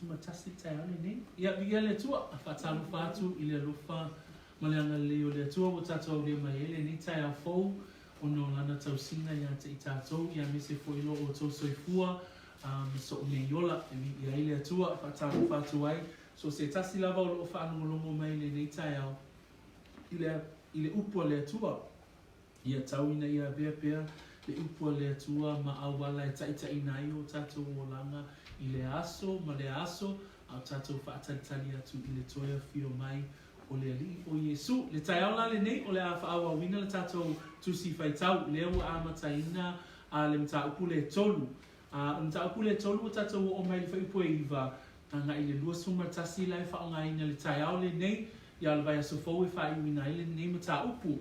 matasi taone ni. Ia le tua whatalu whatu I le lufa maleanga leo le tua o tātou le maele ni tai a fou o no lana tausinga ia te I tātou ia me se fo ilo o tau soifua so o me yola ia le tua whatalu whatu ai so se tasi lava o lo whaanongolongo mai le nei tai au I le upua le tua ia tauina ia bea pea le upua le tua ma awala e taita I o tātou o langa I le aso, ma le aso, au tātou whaatalitali atu I le toia fio mai o le ali o Iesu. Le tai aula le nei o le a whaawa wina le tātou tusi whaitau, leo a mataina a le mta upu le tolu. Mta upu le tolu o tātou o mai le whaipo e iwa, nga I le lua sumartasi lai whaonga ina le tai au le nei, ia alvai aso fau e whai wina I le nei mta upu.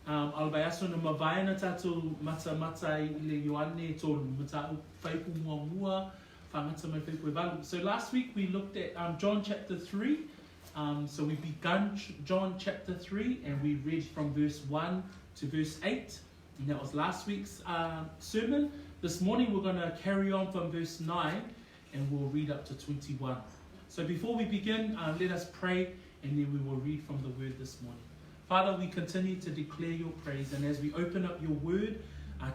Alvai aso na mawai na tātou mata I le Ioane tolu, mta upu whaipu mua mua, so last week we looked at John chapter 3. So we begun John chapter 3 and we read from verse 1 to verse 8. And that was last week's sermon. This morning we're going to carry on from verse 9 and we'll read up to 21. So before we begin, let us pray and then we will read from the word this morning. Father, we continue to declare your praise, and as we open up your word,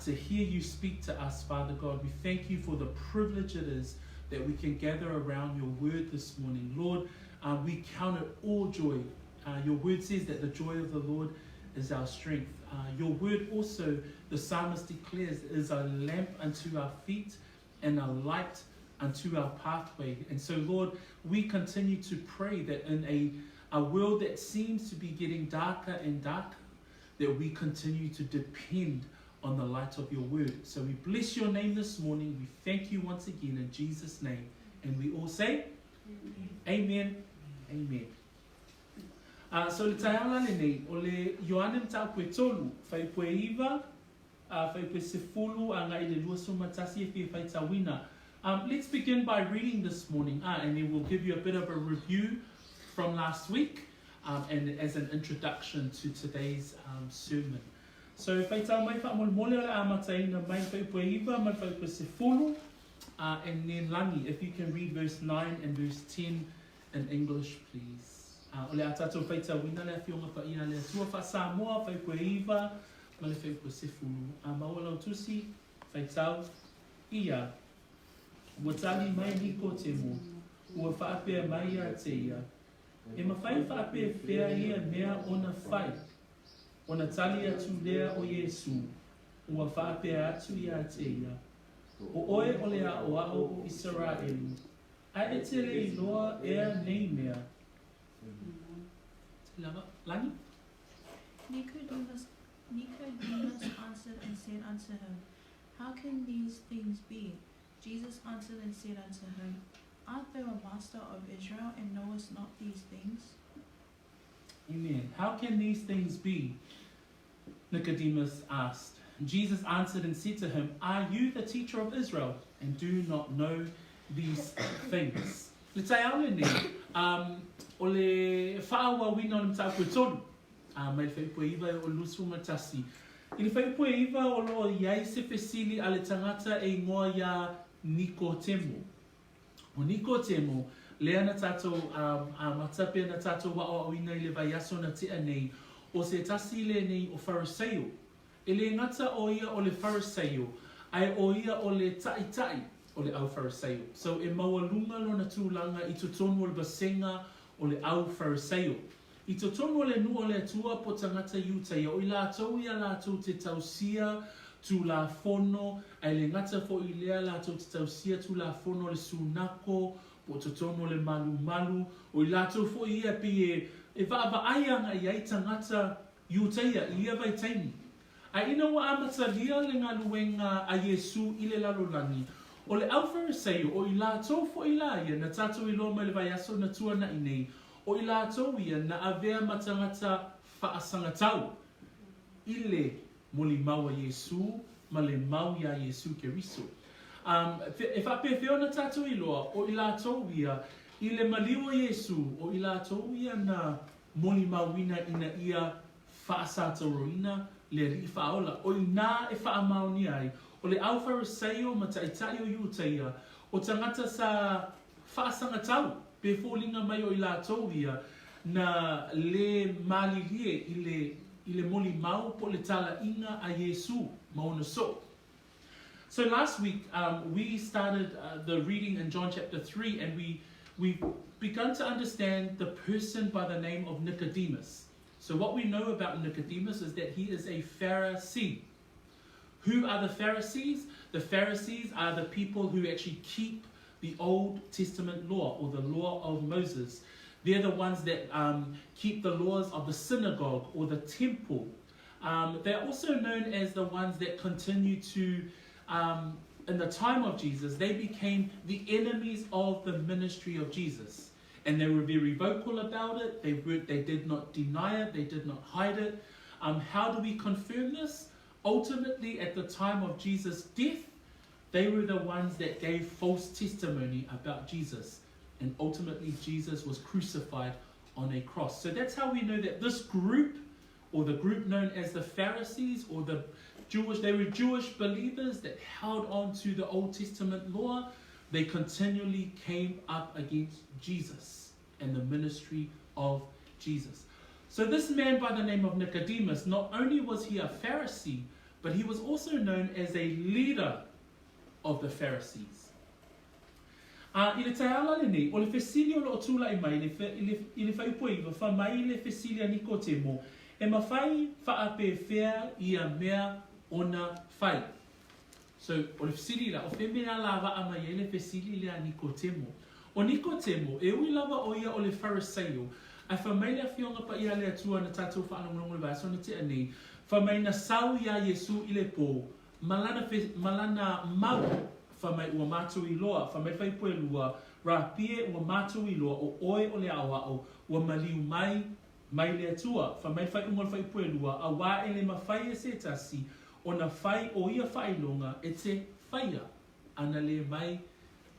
to hear you speak to us, Father God. We thank you for the privilege it is that we can gather around your word this morning. Lord, we count it all joy. Your word says that the joy of the Lord is our strength. Your word also, the psalmist declares, is a lamp unto our feet and a light unto our pathway. And so, Lord, we continue to pray that in a world that seems to be getting darker and darker, that we continue to depend on the light of your word. So we bless your name this morning. We thank you once again in Jesus' name. And we all say, Amen. Amen. So le tai ala le nei, o le Ioane mtau koe tolu, whai poe iwa, whai poe sefulu, a ngai le lua sumatasi e whai tawina. Let's begin by reading this morning, and then we'll give you a bit of a review from last week, and as an introduction to today's sermon. So whai tau mai wha mole ole a mataina mai whai poe iwa, mai whai poe sefulu, and then langi, if you can read verse 9 and verse 10 in English, please. O le atatou whai tau wina le fionga wha ina le tua wha Samoa, whai poe iwa, ma le whai poe sefulu. Maua lau tusi, whai tau, ia, ua tali mai Nikotemo, ua whaapea mai a te ia. E ma whai whaapea whea ia mea ona whai, ona tali atu lea o Iesu, ua whaapea atu ia te ia. O oe o le a o Israeli, a e te le iloa ea nei mea. Langi? Nicodemus answered and said unto him, How can these things be? Jesus answered and said unto him, Art thou a master of Israel, and knowest not these things? Amen. How can these things be? Nicodemus asked. Jesus answered and said to him, Are you the teacher of Israel, and do not know these things? Le tai au le nei, o le whaawa wina o le mtau koe tonu, mai le whaipua iwa o lusu matasi. I le whaipua iwa o lo iai se fesili a le tangata e ngoa ia Nikotemo. O Nikotemo, lea na tātou matape na tātou wa o wina I le vaiaso na tea nei, o se tasi le nei o Phariseo. E le ngata o ia o le Phariseo, ai o ia o le tai o le au Phariseo. So e maua lunga lona tūlanga I totonu o le basenga o le au Phariseo. I totonu o le nu o le atua po tangata iutai, o I lātou ia lātou te tausia tu la fono, ai le ngata fo I lea lātou te tausia tu la fono le sunako, po totonu o le malu, o I lātou fo ia pi e va aianga I ai tangata iutai I ia vai taimi. Ai ina wa amata lia le ngā luenga a Iesu I le lalolani. O le au Phariseo, o I lātou fo I la ia, na tātou I loa mai le vaiaso na tua na inei, o I lātou ia na avea matangata whaasangatau. I le molimau a Iesu, ma le mau ia Iesu Keriso. E whapewheo na tātou I loa, o I lātou ia, I le maliu a Iesu, o I lātou ia na molimau ina ina ia whaasatauroina, le ri whaola, o I nā e whaamaoni ai, o le au Phariseo ma taitai o iutaia, o tangata sa whaasanga tau, pe fōlinga mai o I lātou ia, na le malilie I le molimau po le tala inga a Iesu mauna so. So last week we started the reading in John chapter 3, and we begun to understand the person by the name of Nicodemus. So what we know about Nicodemus is that he is a Pharisee. Who are the Pharisees? The Pharisees are the people who actually keep the Old Testament law, or the law of Moses. They're the ones that keep the laws of the synagogue or the temple. They're also known as the ones that continue to, in the time of Jesus, they became the enemies of the ministry of Jesus. And they were very vocal about it. They did not deny it. They did not hide it. How do we confirm this? Ultimately, at the time of Jesus' death, they were the ones that gave false testimony about Jesus. And ultimately, Jesus was crucified on a cross. So that's how we know that this group, or the group known as the Pharisees, or they were Jewish believers that held on to the Old Testament law. They continually came up against Jesus and the ministry of Jesus. So this man by the name of Nicodemus, not only was he a Pharisee, but he was also known as a leader of the Pharisees. I le taala le nei, o le fesili o lo tula I mai, I le whaipuiva, wha mai le fesili a Nikotemo, e mawhai whaape whea I a mea ona whai. So, o le fesili la, o whemea lava a mai le fesili le a Nikotemo. O Nikotemo, e ui lava o ia o le Phariseo, a whamai le whionga pa ia le atua na tātou whaanongonongo le vaso na te anei, whamai na sau ia Iesu I le pō, malana mau, whamai ua mātou I loa, whamai whaipue lua, rā pie ua mātou I loa, o oe o le awao, ua maliu mai le atua, whamai whaiungol whaipue lua, a wā e le mawhai e se tasi, o na whai o ia whailonga e te whaia, ana le mai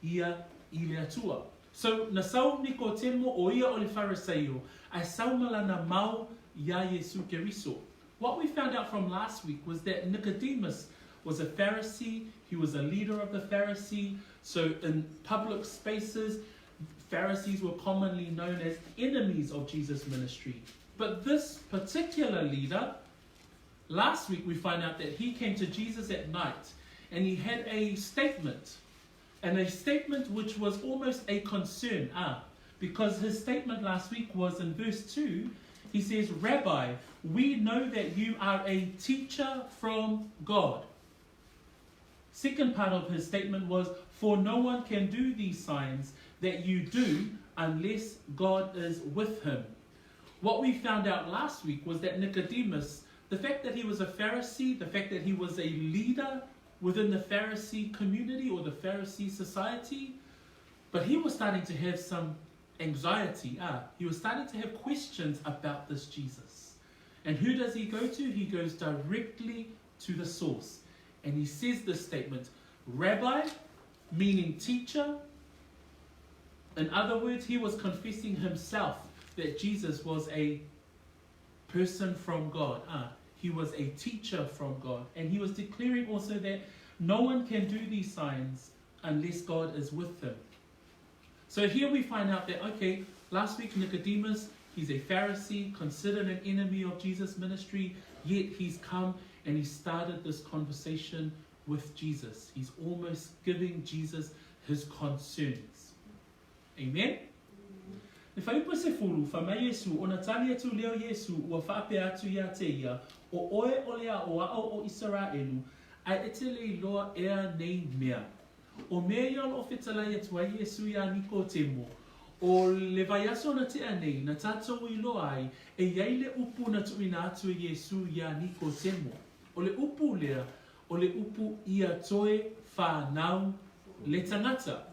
ia I le atua. So, na sau Nikotemo o ia o le Phariseo, ai sau malana mau ia Iesu Keriso. What we found out from last week was that Nicodemus was a Pharisee. He was a leader of the Pharisee. So in public spaces, Pharisees were commonly known as enemies of Jesus' ministry. But this particular leader, last week we find out that he came to Jesus at night and he had a statement. And a statement which was almost a concern. Because his statement last week was in verse 2, he says, Rabbi, we know that you are a teacher from God. Second part of his statement was, for no one can do these signs that you do unless God is with him. What we found out last week was that Nicodemus, the fact that he was a Pharisee, the fact that he was a leader within the Pharisee community or the Pharisee society, but he was starting to have some anxiety. He was starting to have questions about this Jesus. And who does he go to? He goes directly to the source. And he says this statement, Rabbi, meaning teacher. In other words, he was confessing himself that Jesus was a person from God. He was a teacher from God. And he was declaring also that no one can do these signs unless God is with them. So here we find out that, okay, last week Nicodemus, he's a Pharisee, considered an enemy of Jesus' ministry, yet he's come and he started this conversation with Jesus. He's almost giving Jesus his concerns. Amen? Ne whaipa se furu, whamai Iesu, o na tali atu leo Iesu, ua whaape atu ia te ia, o oe o lea o ao o Israelu, ai etele loa ea nei mea. O mea ia o whetalai atu ai Iesu ia Nikotemo, o le vaiaso na te anei, na tātou I loa ai, e iai le upu na tuina atu I Iesu ia Nikotemo. O le upu lea, o le upu ia toe whanau le tangata.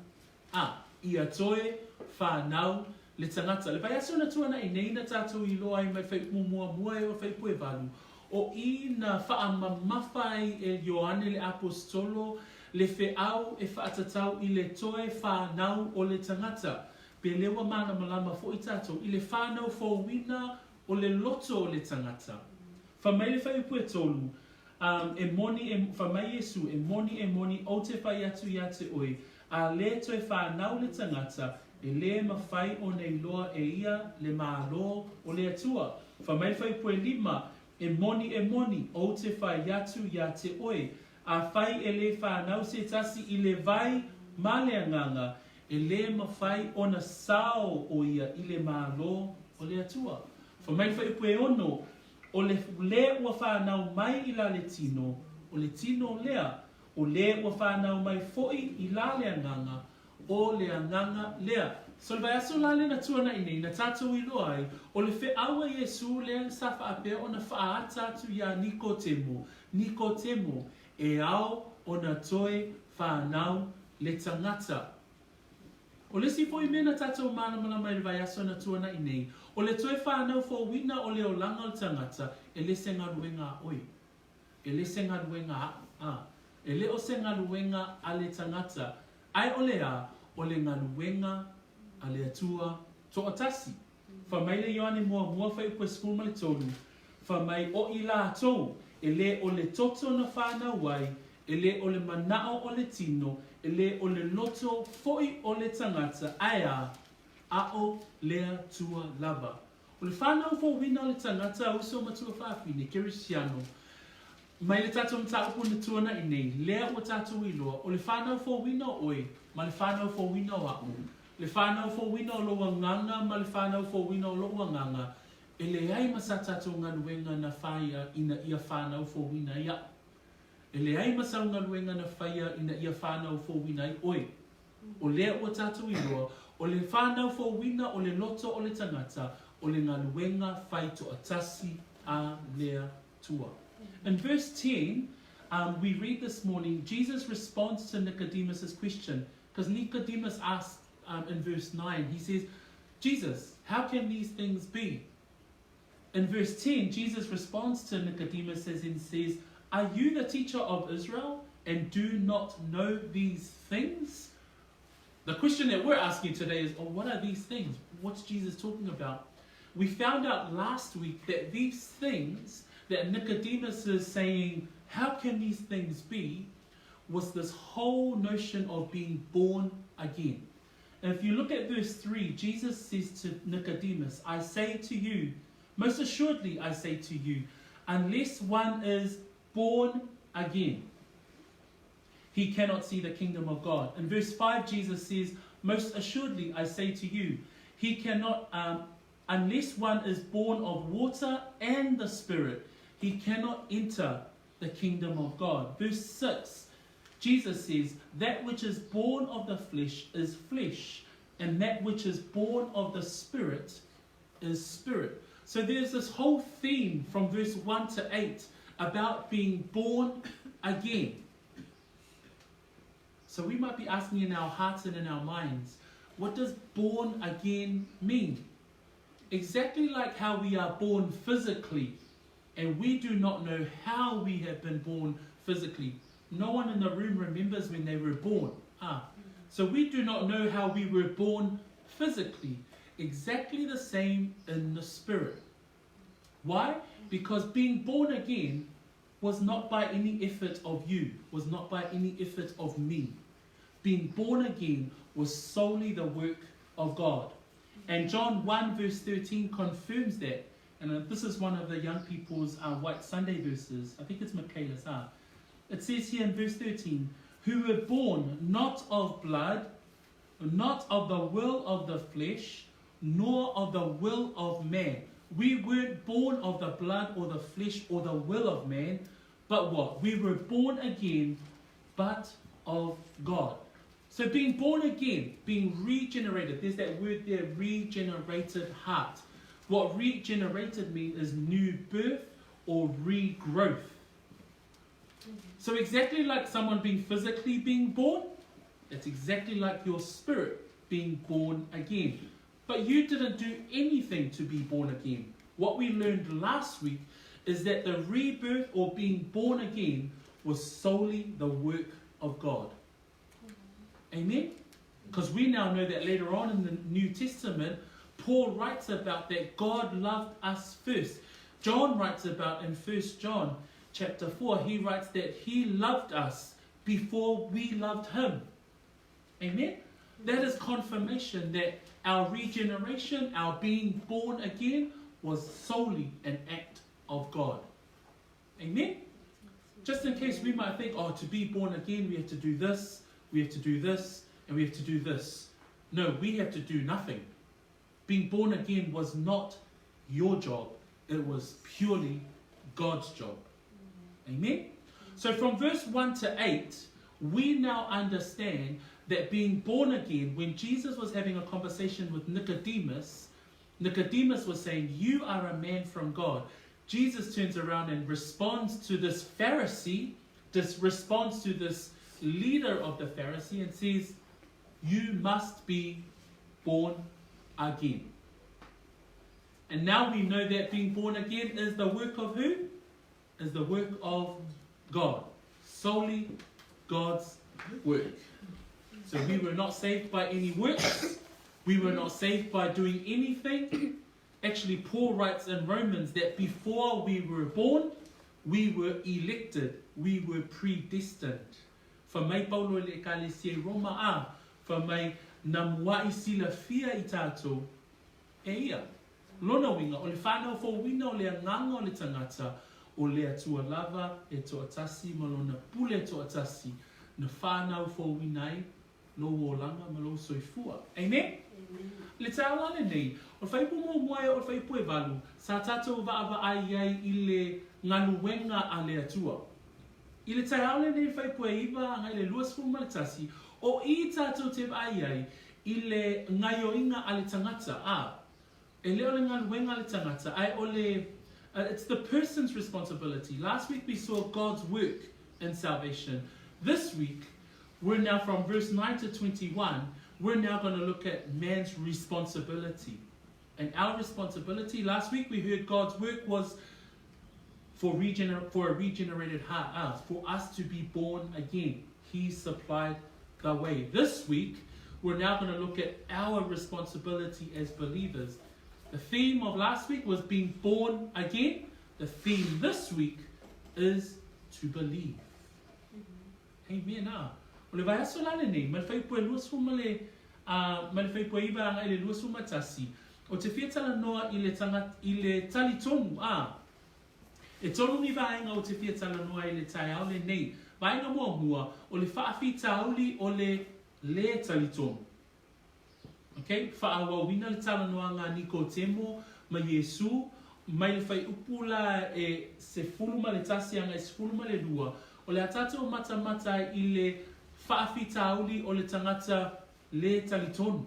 Ia toe whanau le tangata. Le vaiaso na tuana I nei na tātou I loa ai mai whai mua e o whai pue valu. O I na whaamamawhai e Ioane le apostolo, le whiau e whaatatau I le toe whanau o le tangata. Pe lewa mana malama fo I tātou, I le whanau fōwina o le loto o le tangata. Whamai le whai pue tolu, whamai Iesu, e moni o te whai atu ia te oe, a le toe whanau le tangata, e le mawhai o nei loa e ia le mālo o le atua. Whamai whai pue lima, e moni, o te whai atu ia te oe, a whai e le whanau se tasi i le vai ma le anganga, e le mawhai o na sao o ia i le mālo o le atua. Whamai whai pue ono, o le ua whanau mai i la le tino, o le tino lea, o le ua whanau mai foi i la le anganga, o le anganga lea. So le vai aso la le na tuana i nei, na tātou i loa ai, o le whi awa Iesu le safa apea o na wha atatu ia Nikotemo. Nikotemo e ao o na toe whanau le tangata. O le si foi mena tātou mālamala mai le vai aso na tuana i nei, o le toe whanau fo wina o le o langa o tangata, e le senga ruenga oi. E le senga ruenga e le o senga ruenga a le tangata, ai o le a, o le ngaluenga a le atua to atasi. Whamai le Ioane mua whai ue skul ma le tolu. Whamai o i la tau, e le o le toto na whanau wai, e le o le manao o le tino, e le o le loto foi o le tangata, aia a o lea tua lava. O le whanau fo wina o le tangata uso matua whawhine, Kirisiano. Mai le tātou mtaupu na tuana i nei, lea o tātou i loa, o le whanau fo wina o oi, ma le whanau fo wina o au. Le whanau fo wina o loa nganga, ma le whanau fo wina o loa nganga, e le ai masa tātou ngaluenga na whaia ina ia whanau fo wina ia. E le ai masa ngaluenga na whaia ina ia whanau fo wina i oi. O lea o tātou i loa, o le whanau fo wina o le loto o le tangata, o le ngaluenga whai to atasi a lea tua. In verse 10, we read this morning, Jesus responds to Nicodemus' question, because Nicodemus asked in verse 9, he says, Jesus, how can these things be? In verse 10, Jesus responds to Nicodemus and says, are you the teacher of Israel and do not know these things? The question that we're asking today is, what are these things? What's Jesus talking about? We found out last week that these things that Nicodemus is saying, how can these things be, was this whole notion of being born again. And if you look at verse 3, Jesus says to Nicodemus, I say to you, most assuredly I say to you, unless one is born again, he cannot see the kingdom of God. In verse 5, Jesus says, most assuredly I say to you, he cannot, unless one is born of water and the Spirit, he cannot enter the kingdom of God. Verse 6, Jesus says, that which is born of the flesh is flesh, and that which is born of the Spirit is spirit. So there's this whole theme from verse 1 to 8 about being born again. So we might be asking in our hearts and in our minds, what does born again mean? Exactly like how we are born physically, and we do not know how we have been born physically. No one in the room remembers when they were born. So we do not know how we were born physically. Exactly the same in the spirit. Why? Because being born again was not by any effort of you, was not by any effort of me. Being born again was solely the work of God. And John 1 verse 13 confirms that. And this is one of the young people's White Sunday verses. I think it's Michaela's. It says here in verse 13, who were born not of blood, not of the will of the flesh, nor of the will of man. We weren't born of the blood or the flesh or the will of man, but what? We were born again, but of God. So being born again, being regenerated, there's that word there, regenerated heart. What regenerated means is new birth or regrowth. So exactly like someone physically being born, it's exactly like your spirit being born again. But you didn't do anything to be born again. What we learned last week is that the rebirth or being born again was solely the work of God. Amen? Because we now know that later on in the New Testament, Paul writes about that God loved us first. John writes about in 1 John chapter 4, he writes that he loved us before we loved him. Amen? That is confirmation that our regeneration, our being born again, was solely an act of God. Amen? Just in case we might think, oh, to be born again, we have to do this, we have to do this, and we have to do this. No, we have to do nothing. Being born again was not your job. It was purely God's job. Amen? So from verse 1 to 8, we now understand that being born again, when Jesus was having a conversation with Nicodemus, Nicodemus was saying, you are a man from God. Jesus turns around and responds to this Pharisee, responds to this leader of the Pharisee and says, you must be born again. And now we know that being born again is the work of who? Is the work of God. Solely God's work. So we were not saved by any works. We were not saved by doing anything. Actually, Paul writes in Romans that before we were born, we were elected. We were predestined. For mai Paulo le kalesia Roma a, for mai namua sila fia I tātou. E ia. Lona winga, o le whanau fo wina o le nganga o le tangata, o le atua lava e toa tasi, malona pule toa tasi, na whanau fo winai, lo o langa malo soifua. Amen? Le tālane nei, o le whaipu mo moe o le whaipu e walu, sa tātou vaava ai ai I le ngaluwenga a le atua. I le tālane nei whaipu e iwa ngai le luas fu maletasi, o I tātou te ai ai, I le ngaioinga a le tangata, it's the person's responsibility. Last week we saw God's work in salvation. This week, we're now from verse 9 to 21, we're now going to look at man's responsibility. And our responsibility, last week we heard God's work was for a regenerated heart, for us to be born again. He supplied the way. This week, we're now going to look at our responsibility as believers. The theme of last week was being born again. The theme this week is to believe. Amen. O le vai aso lale nei, ma le whai pua luas fuma le, ma le whai pua iwa anga I le luas fuma tasi. O te whiatala noa I le tali tonu, E tonu ni vaenga o te whiatala noa I le tai au le nei. Vaenga mua mua, o le whaafi tauli o le tali tonu. Okay, whaawawina le tala noa ngā Nikotemo, ma Iesu, mai le whai upula e se fuluma le tasi anga e se fuluma le lua, o le atatou mata I le whaafi tauli o le tangata le talitonu.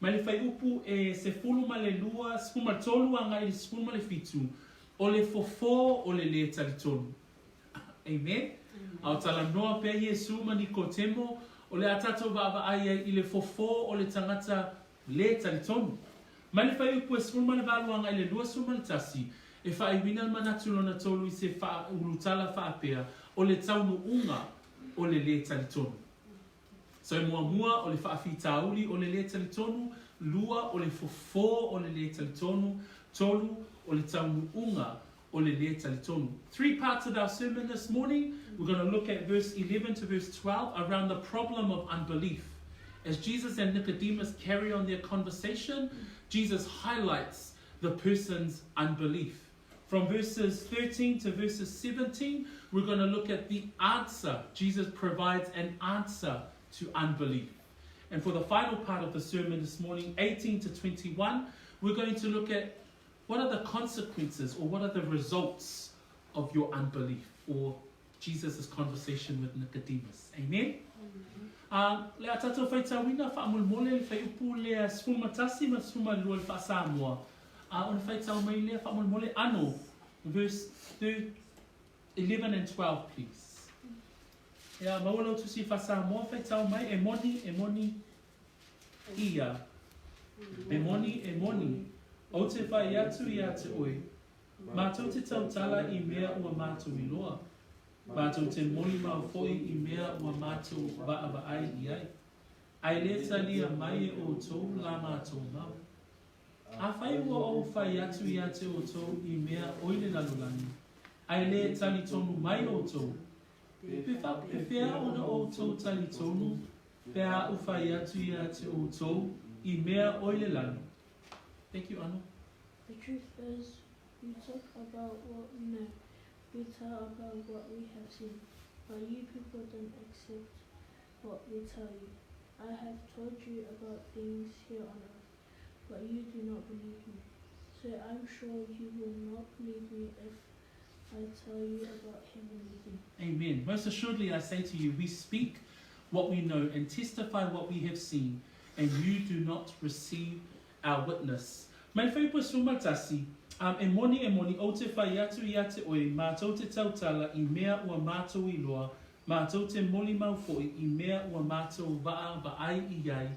Mai le whai upu e se fuluma le lua, se fuluma tolu anga I se fuluma le fitu, o le fofo o le talitonu. Amen? Au tala noa pe Iesu ma Nikotemo, o le atatou vaava ai I le fofo o le tangata le talitonu. Mai le whai upu e sfulma le valuanga I le lua suma le tasi, e whai wina le manatu lona tolu I se ulutala whaapea o le taunu unga o le talitonu. So e mua o le whaafi tauli o le talitonu, lua o le fofo o le talitonu, tolu o le taunu unga o le talitonu. 3 parts of our sermon this morning. We're going to look at verse 11 to verse 12 around the problem of unbelief. As Jesus and Nicodemus carry on their conversation, Jesus highlights the person's unbelief. From verses 13 to verses 17, we're going to look at the answer. Jesus provides an answer to unbelief. And for the final part of the sermon this morning, 18 to 21, we're going to look at what are the consequences or what are the results of your unbelief, or Jesus' conversation with Nicodemus. Amen? Le atatou whaitawina whaamulmole le whai upu le sfuma tasi ma sfuma lua le wha Samoa. O le whaitau mai le whaamulmole ano. Verse 11 and 12, please. Ia mawala tusi wha Samoa whaitau mai e moni ia. E moni. O te whai atu I te oe. Mātou te tautala I mea ua mātou I loa. Mātou te molimau foi I mea ua mātou vaava ai I ai. Ai le talia mai o tou la mātou mau. A whai ua o whai atu I te o tou I mea oile lalulani. Ai le tali tonu mai o tou. Pe whea ona o tou tali tonu, Pea ufai atu ia te o tau I mea oile lani. Thank you, Anu. The truth is, we talk about what we know. We tell about what we have seen. But you people don't accept what we tell you. I have told you about things here on earth, but you do not believe me. So I'm sure you will not believe me if I tell you about heavenly things. Amen. Most assuredly, I say to you, we speak what we know and testify what we have seen, and you do not receive our witness. Mai whai po sumatasi, e moni o te whai atu I ate oe, mātou te tautala I mea ua mātou I loa, mātou te molimau foi I mea ua mātou waa ai I ai,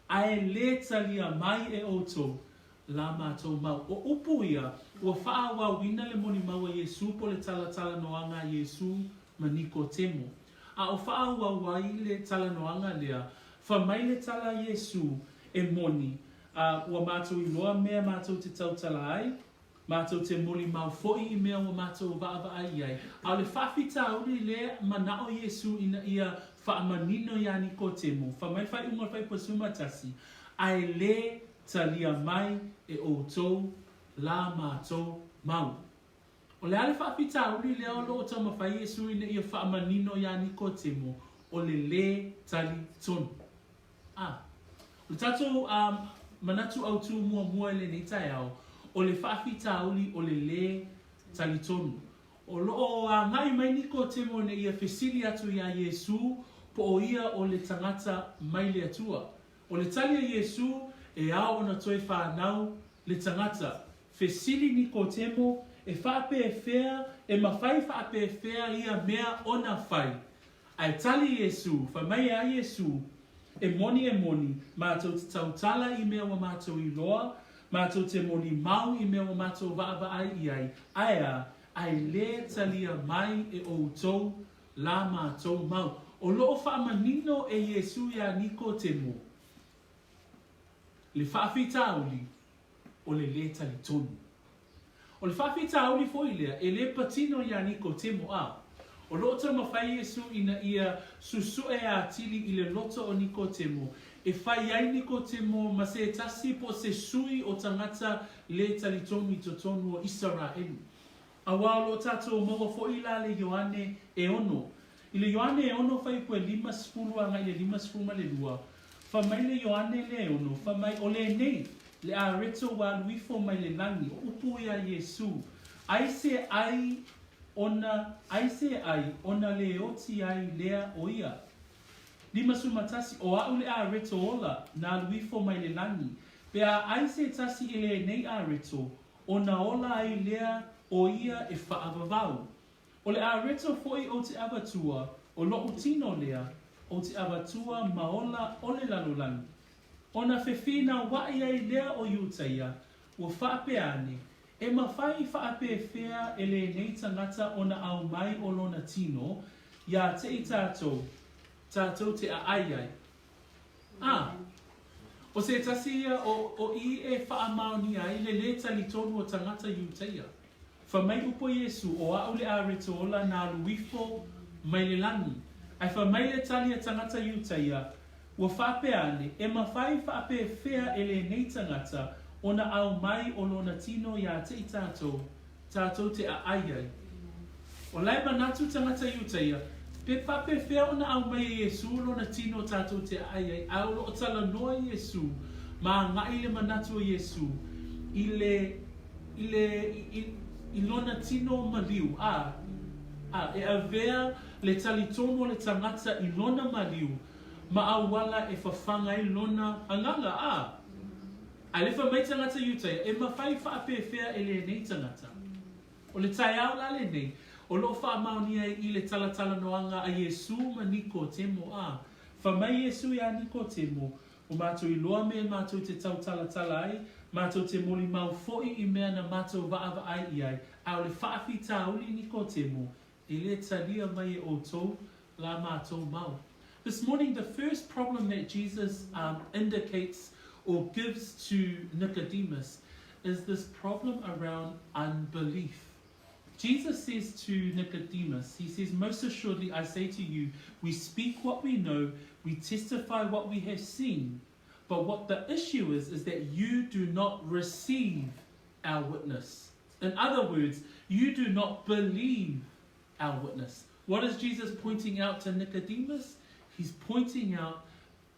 ai le talia mai e oto, la mātou mau. O upu ia, ua wha wa wina le molimau a Iesu po le tala noanga Iesu ma Nikotemo. A o wha wa wai le tala noanga lea, wha mai le tala Iesu e moni, ua mātou I loa mea mātou te tautala ai, mātou te molimau foi I mea ua mātou waa ai ai. A le whawhita auri le manao Iesu ina ia whaamanino ia Nikotemo, wha mai whai unga whai pasuma tasi, ai le talia mai e o tou la mātou mau. O le ale whaapita auri lea o loo tama whai Iesu ina ia whaamanino ia Nikotemo, o le tali tonu. O tatou manatu au tu mua le nei tai au, o le whaapita auri o le tali tonu. O loo ngai mai Nikotemo ne ia fesili atu ia Iesu, po o ia o le tangata mai le atua. O le talia Iesu, e ao ona toi whanau le tangata. Fesili Nikotemo e whape e whea, e mawhai whape e whea ia mea ona whai. Ai tali Iesu, whamai a Iesu, e moni, mātou te tautala I mea wa mātou I loa, mātou te moni mau I mea wa mātou wa ai ai. Aia, ai le talia mai e o tou la mātou mau. O loo whaamanino e Iesu ia Nikotemo. Le whaawhita auli o le tali tonu. O le whaawhita auli foi lea e le patino ia Nikotemo a. O loo tama whai Iesu ina ia susue a tili I le loto o Nikotemo. E whai ai Nikotemo ma se tasi po se sui o tangata le tali tonu I totonu o Israelu. A wao lo tato maua foi la le Ioane e ono. I le Ioane e ono whai koe 5 anga I le 5 ma le lua. Whamai le Ioane le ono, whamai o le nei, le a reto wa luifo mai le langi, o upu ia Iesu. Ai se ai ona le oti ai lea o ia. Lima sumatasi o au le a reto ola na luifo mai le langi. Pea ai se tasi I le nei a reto, ona ola ai lea o ia e whaavavau. O le a reto foi o te abatua, o lo utino lea, o te abatua maola o le lalolani. Ona whewhina wai ai lea o iutaia, ua whaapeane, e mawhai whaape whea e le nei tangata ona au mai o lona tino, ia te I tātou te a ai. O se tasia o I e whaamaoni ai le tali tonu o tangata iutaia. Whamai upo Iesu o au le a retola na luifo mai le langi. Ai whamai le tali a tangata iutaia, ua whapeane, e mawhai whape whea e le nei tangata, ona au mai o lona tino ia te I tātou te a ai. O lai manatu tangata iutaia, pe whape whea ona au mai Iesu lona tino tātou te a ai, au lo tala noa Iesu, ma ngai le manatu o Iesu, I lona tino maliu, e avea le talitono le tangata I lona maliu, ma awala e whawhanga I lona anganga, a le whamai tangata iutai, e mawhai whaape whea e le nei tangata. O le tai au la le nei, o lo whaamaoni ai I le talatala noanga a Iesu ma Nikotemo whamai Iesu ia Nikotemo, o mātou I loa me mātou te tau talatala ai, mātou te molimau foi I mea na mātou vaava ai ai, a o le whaawhita auli Nikotemo, e le talia mai o tou la mātou mau. This morning, the first problem that Jesus indicates or gives to Nicodemus is this problem around unbelief. Jesus says to Nicodemus, he says, most assuredly I say to you, we speak what we know, we testify what we have seen. But what the issue is that you do not receive our witness. In other words, you do not believe our witness. What is Jesus pointing out to Nicodemus? He's pointing out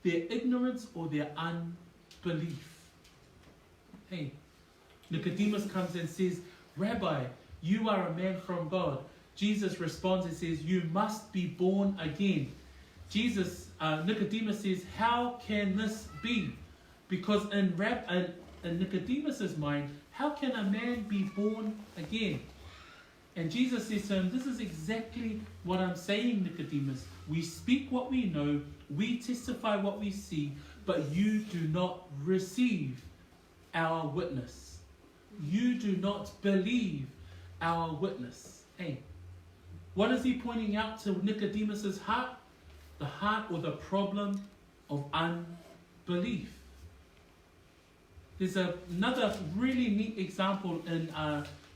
their ignorance or their unbelief. Hey, Nicodemus comes and says, Rabbi, you are a man from God. Jesus responds and says, you must be born again. Nicodemus says, how can this be? Because in Nicodemus's mind, how can a man be born again? And Jesus says to him, this is exactly what I'm saying, Nicodemus. We speak what we know, we testify what we see, but you do not receive our witness. You do not believe our witness. Hey, what is he pointing out to Nicodemus's heart? The heart or the problem of unbelief. There's another really neat example in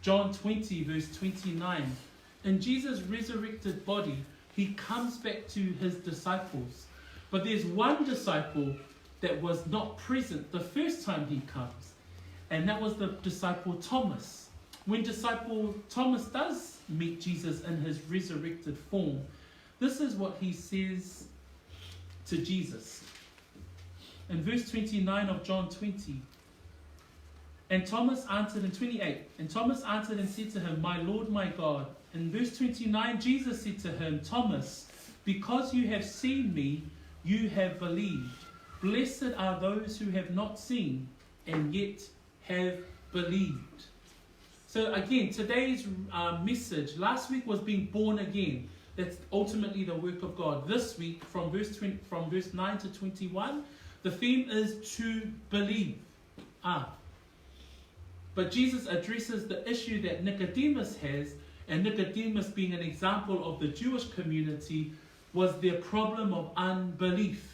John 20 verse 29. In Jesus' resurrected body, he comes back to his disciples. But there's one disciple that was not present the first time he comes. And that was the disciple Thomas. When disciple Thomas does meet Jesus in his resurrected form, this is what he says to Jesus. In verse 29 of John 20. And Thomas answered in 28. And Thomas answered and said to him, my Lord, my God. In verse 29, Jesus said to him, Thomas, because you have seen me, you have believed. Blessed are those who have not seen and yet have believed. So again, today's message, last week was being born again. That's ultimately the work of God. This week, from verse 9 to 21, the theme is to believe. But Jesus addresses the issue that Nicodemus has, and Nicodemus, being an example of the Jewish community, was their problem of unbelief.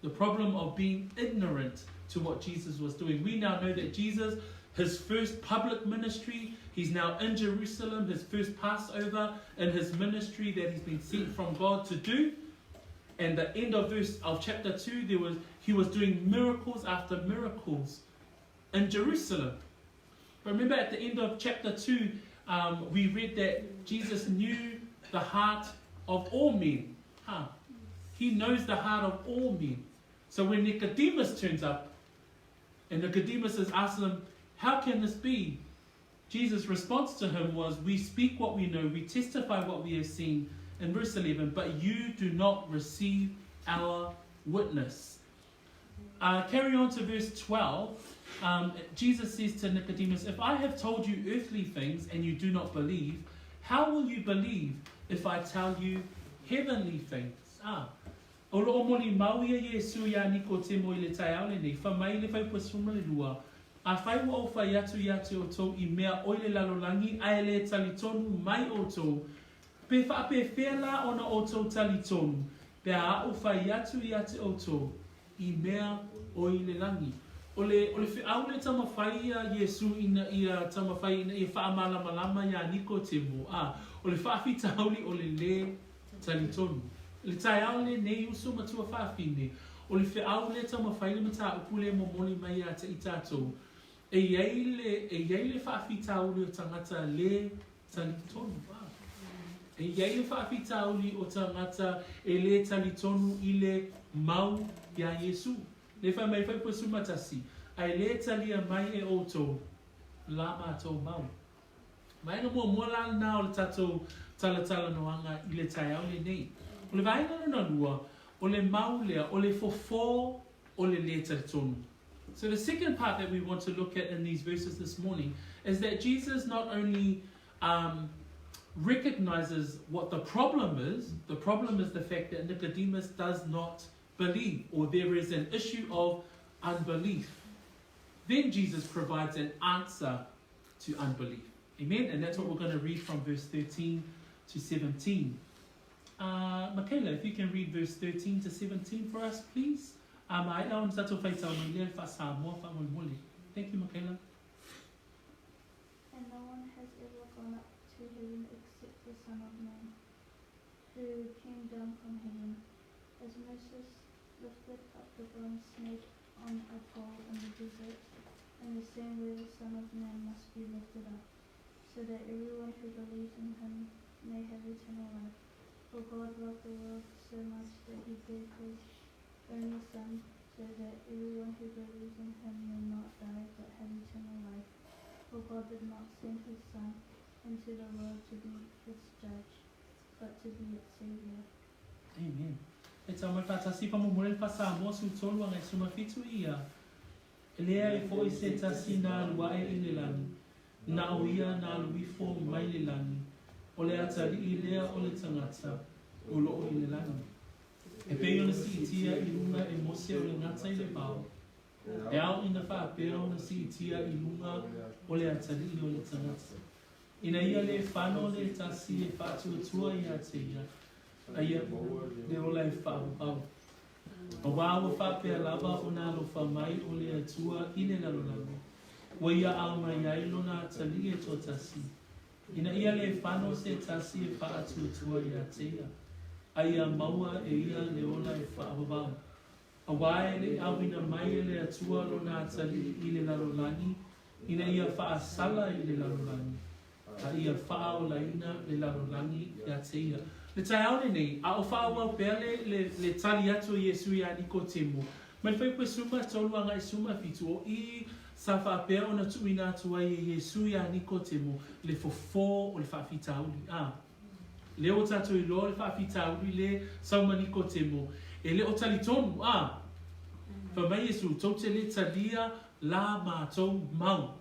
The problem of being ignorant to what Jesus was doing. We now know that Jesus, his first public ministry, he's now in Jerusalem, his first Passover in his ministry that he's been sent from God to do. And the end of chapter 2, he was doing miracles after miracles in Jerusalem. Remember at the end of chapter 2, we read that Jesus knew the heart of all men. He knows the heart of all men. So when Nicodemus turns up, and Nicodemus is asking him, how can this be? Jesus' response to him was, we speak what we know, we testify what we have seen, in verse 11, but you do not receive our witness. Carry on to verse 12. Jesus says to Nicodemus, if I have told you earthly things and you do not believe, how will you believe if I tell you heavenly things? O lo molimau ia Iesu ia Nikotemo I le taiao le nei, whamai le whaipasuma le lua. A whai wa o whai atu o tau I mea oi le lalolangi, ai le talitonu mai o tau. Pe whaape whela ona o tau talitonu, pe a o whai atu o tau, I mea oi le langi. O le whiau le tamawhai ia Iesu ia tamawhai ina ia whaamalama ia Nikotemo. O le whaafitauli o le talitonu. Le taiao le nei uso matua whaafine. O le whiau le tamawhai le mata upule mo moli mai a te itatou. E iei le whaafitauli o tangata le talitonu. E iei le whaafitauli o tangata e le talitonu I le mau ia Iesu. Le wha mai whaipasu matasi. Ai le talia mai e oto. La mātou mau. Mai na mua la na o le tatou talatala noanga I le taiao le nei. O le vaina na lua, o le mau lea, o le fofo, o le talitonu. So the second part that we want to look at in these verses this morning is that Jesus not only recognizes what the problem is the fact that Nicodemus does not believe, or there is an issue of unbelief. Then Jesus provides an answer to unbelief. Amen? And that's what we're going to read from verse 13 to 17. Michaela, if you can read verse 13 to 17 for us, please. Thank you, Michaela. And no one has ever gone up to heaven except the Son of Man, who came down from heaven. As Moses lifted up the bronze snake on a pole in the desert, in the same way the Son of Man must be lifted up, so that everyone who believes in him may have eternal life. For God loved the world so much that he gave his only Son, so that everyone who believes in him may not die but have eternal life. For God did not send his Son into the world to be its judge, but to be its Saviour. Amen. E tau mai whatasi pa mumure pa Samoa su tolu angai suma fitu ia. E lea e fo i se tasi nā lua e i le lani. Nā o ia nā lui fo mai le lani. O le atari i lea o le tangata. O loo i le lani. E pei ona si itia i lunga e mose o le ngata i le pao. E au ina wha apea ona si itia i lunga o le atari i o le tangata. Ina ia le whano le tasi e whātua tua i a te ia. Aia le ola e whaapau. O wāua whapea lava o nā lo whamai o le atua i le lalolanga. Wa ia au mai ai lona atali e tō tasi. Ina ia le whano se tasi e whaatua tua i a te ia. Aia maua e ia le ola e whaapau. A wae le awina mai e le atua lona atali i le lalolangi. Ina ia whaasala i le lalolangi. A ia whao laina le lalolangi i a te ia. Le tai aone nei, a o whaua pele le tali atu Iesu i a Nikotemo. Mai whai koe suma tolu anga i suma fitu o i sa whapea o na tuina atu ai Iesu i a Nikotemo le fofo o le whaafitauli. Le o tatu i lo le whaafitauli le sauma Nikotemo. E le o tali tonu, whamai Iesu, tau te le talia la mātou mau.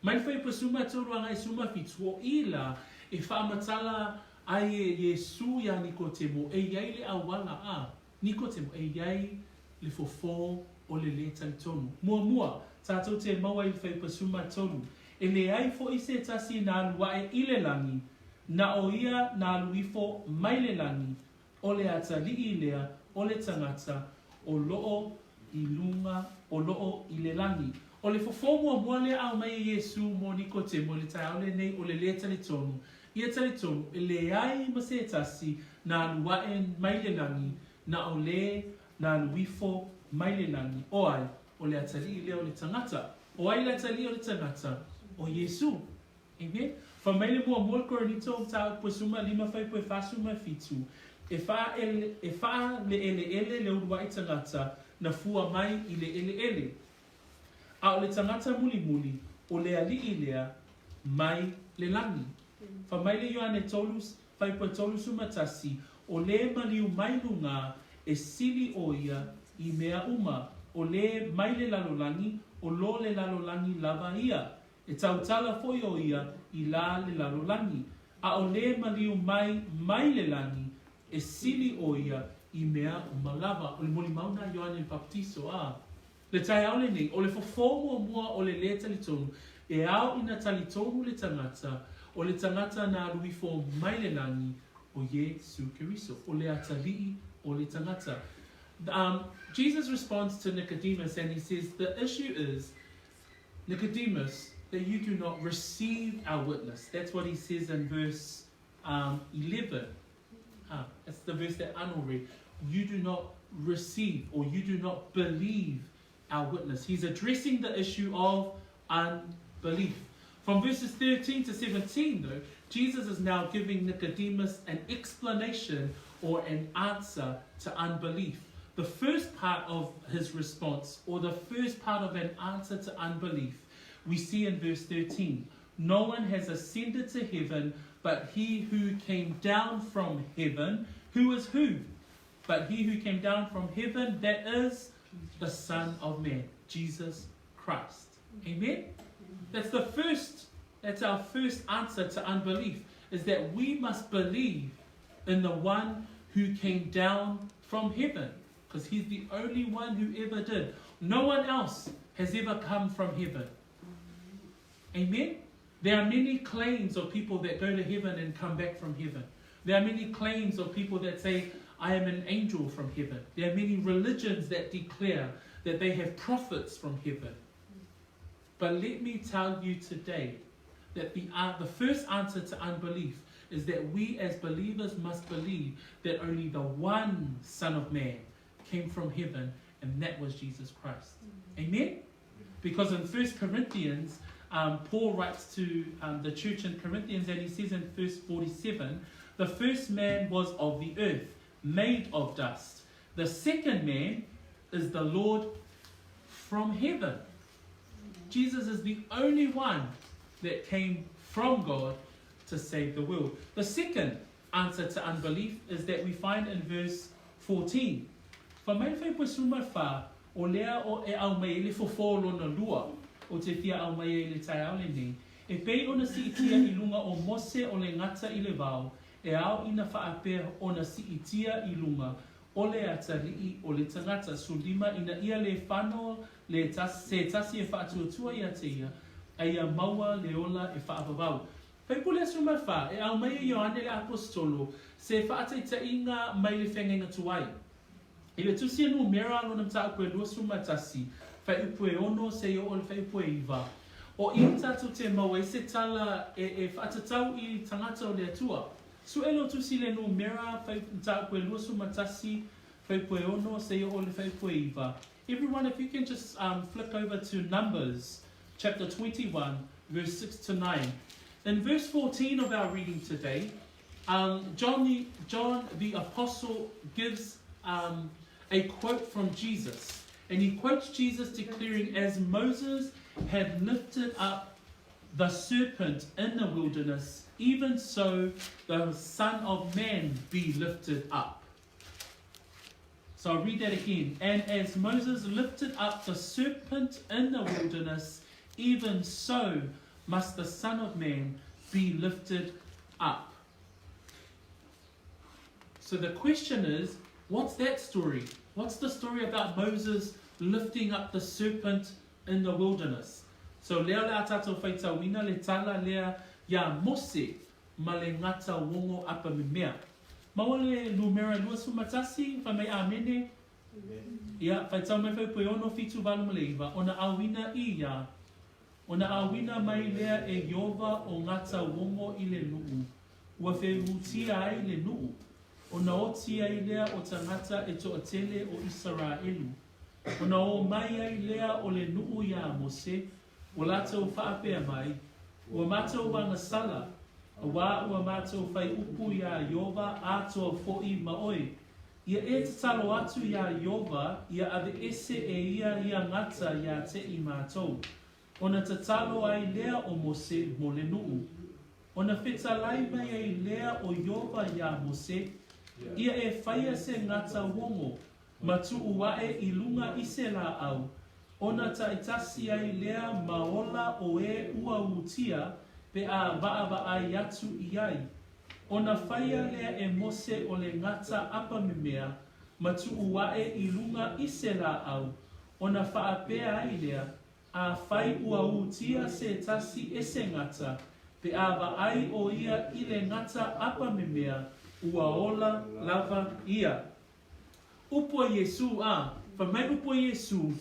Mai whai koe suma tolu anga i suma fitu o i la e whaamatala ai e Iesu ia Nikotemo e iai le awala Nikotemo e iai le fofo o le tali tonu. Mua, tātou te maua i whai pasuma tonu. E le ai fo i se tasi nā lua e i le langi, na o ia nā luifo mai le langi, o le atali i lea, o le tangata, o loo i lunga, o loo i le langi. O le fofo mua le au mai Iesu mo Nikotemo le tai aole nei o le tali tonu. Ia tali tonu, e le ai ma se tasi nā lua e mai le langi, na o le nā luifo mai le langi. O ai, o le atali i lea o le tangata. O ai le atali o le tangata, o Iesu. Amen? Fa mai le mua le koronito o tau pue suma lima fai pue fasuma fitu. E fa le ele le urua i tangata, na fua mai i le ele. A o le tangata muli, o le ali i lea, mai le langi. Fa mai le Ioane tolus, fai pua tolus umatasi, o le maliu mai lunga, e sili o ia, i mea uma, o le mai le lalolangi, o lo le lalolangi lava ia, e tautala foi o ia, i la le lalolangi, a o le maliu mai le langi, e sili o ia, i mea uma lava, o le molimau na Ioane baptiso, le tai aole nei, o le fofomo mua o le talitonu, e au ina talitonu le tangata, o le tangata na ruifo mai le langi o Iesu Keriso, o le atalii o le tangata. Jesus responds to Nicodemus and he says, the issue is, Nicodemus, that you do not receive our witness. That's what he says in verse 11. That's the verse that Anu read. You do not receive or you do not believe our witness. He's addressing the issue of unbelief. From verses 13 to 17, though, Jesus is now giving Nicodemus an explanation or an answer to unbelief. The first part of his response, or the first part of an answer to unbelief, we see in verse 13. No one has ascended to heaven, but he who came down from heaven. Who is who? But he who came down from heaven, that is the Son of Man, Jesus Christ. Amen? That's our first answer to unbelief, is that we must believe in the one who came down from heaven, because he's the only one who ever did. No one else has ever come from heaven. Amen? There are many claims of people that go to heaven and come back from heaven. There are many claims of people that say, I am an angel from heaven. There are many religions that declare that they have prophets from heaven. But let me tell you today that the first answer to unbelief is that we as believers must believe that only the one Son of Man came from heaven, and that was Jesus Christ. Amen? Because in 1 Corinthians, Paul writes to the church in Corinthians, and he says in verse 47, the first man was of the earth, made of dust. The second man is the Lord from heaven. Jesus is the only one that came from God to save the world. The second answer to unbelief is that we find in verse 14. Fa mai fai po suma fa o lea o e au mai le fofolo na lua o te fia au mai le tai au le nei. E pei ona si itia I lunga o Mose o le ngata I le vau e au ina fa apea ona si itia I lunga o le atari o le tangata sulima ina ia le whano le se tasi e whaatuatua ia te ia aia maua le ola e whaapavau. Pai pule suma wha e au mai Ioane le apostolo se whaataita inga mai le whengenga tuai. I le tusia nu mera alo na mtaa koe lua suma tasi whai upue ono se o le whai upue iwa. O I tatu te maua I se tala e whaatatau I tangata o le atua. Su elo tusi le nu mera whai mtaa koe lua suma tasi whai upue ono se o le whai upue iwa. Everyone, if you can just flip over to Numbers chapter 21, verse 6 to 9. In verse 14 of our reading today, John the Apostle gives a quote from Jesus. And he quotes Jesus declaring, as Moses had lifted up the serpent in the wilderness, even so the Son of Man be lifted up. So I'll read that again. And as Moses lifted up the serpent in the wilderness, even so must the Son of Man be lifted up. So the question is, what's that story? What's the story about Moses lifting up the serpent in the wilderness? So lea lea tatou whaitawina le tala lea ya Mose ma le ngata wongo apa mimea. Mawale numera lua sumatasi, fa mai amene. Ia, whaitau mai whai pui ono fitu walu maleiva, ona awina ia. Ona awina mai lea e Yehova o ngata wongo I le nuu. Ua whewutia ai le nuu. Ona oti ai lea o tangata e to atele o Israelu. Ona o mai ai lea o le nuu ia Mose. Ua lātou whaapea mai. Ua mātou wanga sala. Wa ua mātou whai upu ia Yehova atoa fo'i maoi. Ia e te talo atu ia Yehova, ia ave ese e ia ngata ia te I mātou. Ona te talo ai lea o Mose mo le nuu. Ona whetalai mai ai lea o Yehova ia Mose. Ia e whaia se ngata wongo, matu uae I lunga I se la au. Ona taitasi ai lea maola o e ua utia, pe a vaava ai atu iai. Ona whaia lea e Mose o le ngata apa mimea, matu uae I lunga I se la au. Ona whaapea ai lea, a whai ua utia se tasi e se ngata, pe a vaai o ia I le ngata apa mimea, ua ola lava ia. Upo Iesu whamai upo Iesu,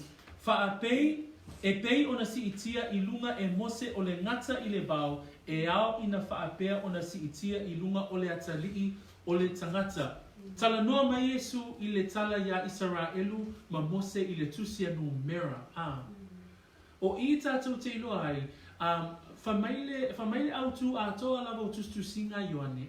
whaapei, e pei ona si itia I lunga e Mose o le ngata I le vau, e ao ina whaapea ona si itia I lunga o le atalii o le tangata. Tala noa mai Iesu I le tala ia Israelu, ma Mose I le tusia no mera. O I tātou te iloa ai, whamaile autu a toa lava o tustusinga Ioane.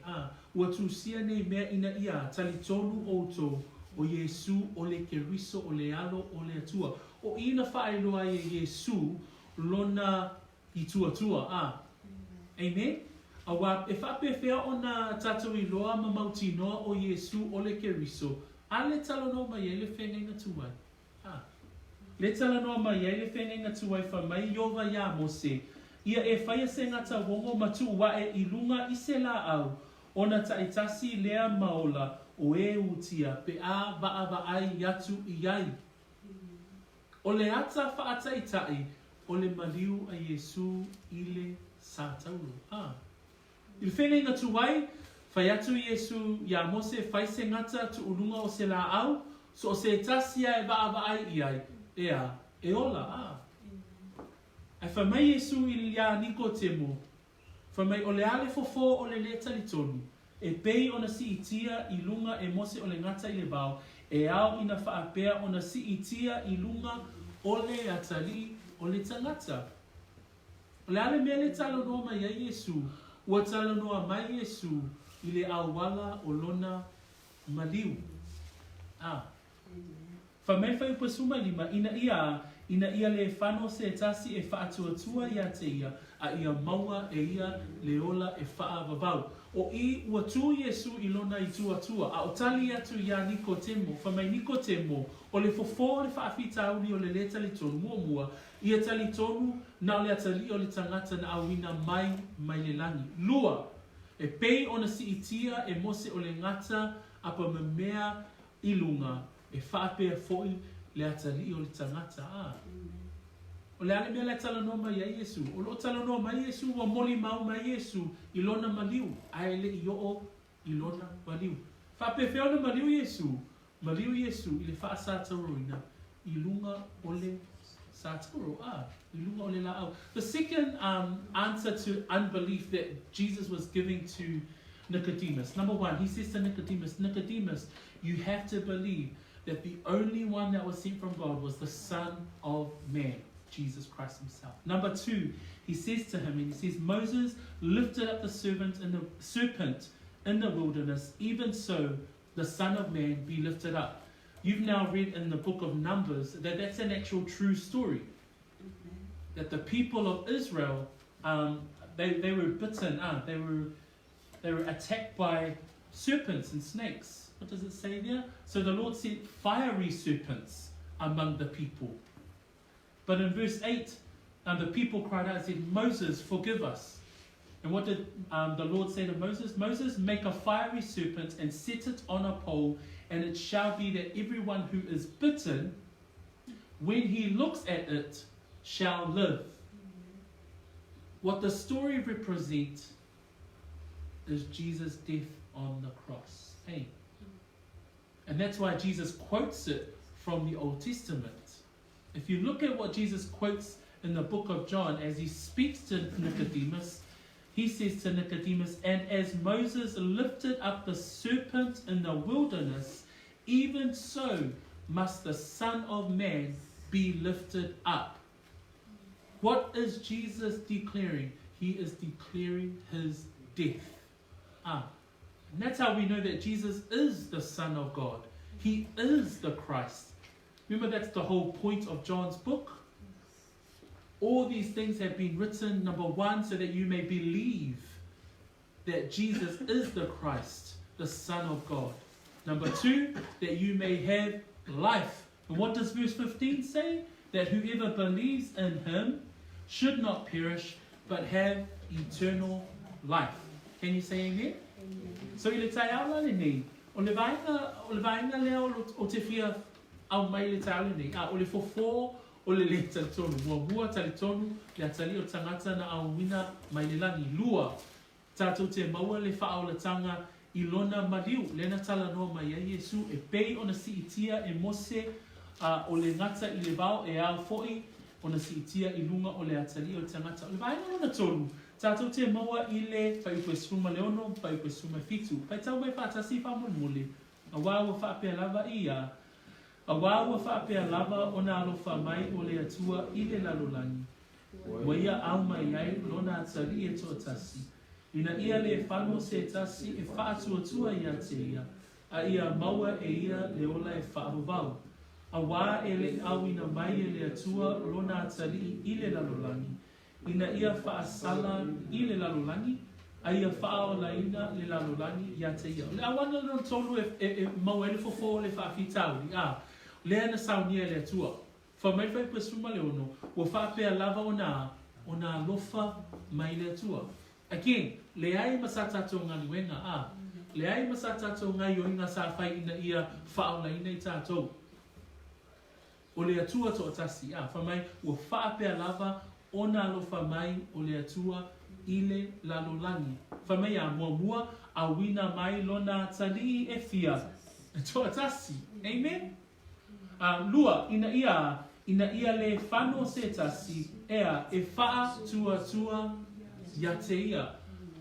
Ua tusia nei mea ina ia, tali tonu o to, o Iesu o le keriso o le alo o le atua. O ina whaailoa e Iesu lona I tuatua. Amen? Awa, e whape whea o na tātou iloa ma mauti noa o Iesu o le keriso, a le talo no mai e le whenenga tuai. Le tala noa mai e le whenenga tuai whamai Yehova ia Mose. Ia e whaia se ngata wongo matu wae I lunga I se la au. Ona taitasi lea maola o e utia pe a vaava ai yatu iai. O le ata whaataitai o le maliu a Iesu I le sātauro. I le whenenga tuai, whai atu Iesu ia Mose whai se ngata tu ulunga o se la au, so o se tasia e vaava ai iai. Ea, e ola, Ai whamai Iesu I lia Nikotemo, Whamai o le ale fofo o le le talitonu. E pei ona si itia I lunga e mose o le ngata I le bao. E au ina whaapea ona si itia I lunga o le atali o le tangata. O le ale mea le talo noa mai a Iesu. Ua talo noa mai Iesu I le awala o lona maliu. Whamai whai upasuma lima ina ia le whano se tasi e whaatuatua ia te ia a ia maua e ia le ola e wha vavau. O I ua tu Iesu I lona I tuatua a o tali atu ia Nikotemo. Whamai Nikotemo o le fofo le whaafitauni o le le tali tonu mua ia tali tonu na le atali o le tangata na awina mai le langi. Lua e pei ona si itia e mose o le ngata apa memea I lunga e whaapea foi le atali o le tangata. O le ale mea le talanoa mai a Iesu. O lo talanoa mai Iesu wa molimau mai Iesu I lona maliu. Ai le I o I lona maliu. Whaapea feo na maliu Iesu. Maliu Iesu I le wha sātaroina. I lunga o le sātaro. I lunga o le laau. The second answer to unbelief that Jesus was giving to Nicodemus. Number one, he says to Nicodemus, Nicodemus, you have to believe that the only one that was sent from God was the Son of Man, Jesus Christ himself. Number two, he says to him, and he says, Moses lifted up the serpent in the wilderness, even so the Son of Man be lifted up. You've now read in the book of Numbers that that's an actual true story. That the people of Israel, they were bitten, they were attacked by serpents and snakes. What does it say there? So the Lord sent fiery serpents among the people. But in verse 8, the people cried out and said, Moses, forgive us. And what did the Lord say to Moses? Moses, make a fiery serpent and set it on a pole, and it shall be that everyone who is bitten, when he looks at it, shall live. What the story represents is Jesus' death on the cross. Hey. And that's why Jesus quotes it from the Old Testament. If you look at what Jesus quotes in the book of John as he speaks to Nicodemus, he says to Nicodemus, and as Moses lifted up the serpent in the wilderness, even so must the Son of Man be lifted up. What is Jesus declaring? He is declaring his death. And that's how we know that Jesus is the Son of God. He is the Christ. Remember, that's the whole point of John's book. All these things have been written, number one, so that you may believe that Jesus is the Christ, the Son of God. Number two, that you may have life. And what does verse 15 say? That whoever believes in him should not perish, but have eternal life. Can you say amen? So I le tai ala le nei. O le vaenga leo o te fia au mai le tai ala nei. O le fofo o le le talitonu. Mua talitonu le atali o tangata na au wina mai le lani. Lua tātou te maua le wha o le tanga I lona maliu. Lena tala noa mai a Iesu e pei o na si itia e mose o le ngata I le vau e au foi o na si itia I lunga o le atali o tangata. O le vaenga lona tonu. Tātou te maua I le pai ue suma leono, pai ue suma fitu. Pai tau mai whaatasi whamon a wāua whaapea lava ia. A wāua whaapea lava o na alofa mai o le atua I le lalolangi. Wa ia au mai ai lona atari e toa tasi. Ina ia le whano se tasi e whaatuatua ia te ia. A ia maua e ia le ola e whaavavau. A wā e le awina mai e le atua lona atari I le lalolangi. Ina ia whaasala I le lalolangi, a ia whaolaina le lalolangi ia te ia. Le awana no tolu e mau ele fofo le whaafitauri. Lea na saunia le atua. Whamai whai pasuma le ono, wa whaapea lava o na lofa mai le atua. Again, le ai masatato ngani wenga. Le ai masatato ngai o inga sa whai ina ia whaolaina I tātou. O le atua to atasi. Whamai wa whaapea lava ona alofa mai o le atua I le lalolangi. Whamai a mua a wina mai lona tali e fia. To atasi. Amen? Lua, ina ia le whano se tasi ea e wha tua ia te ia.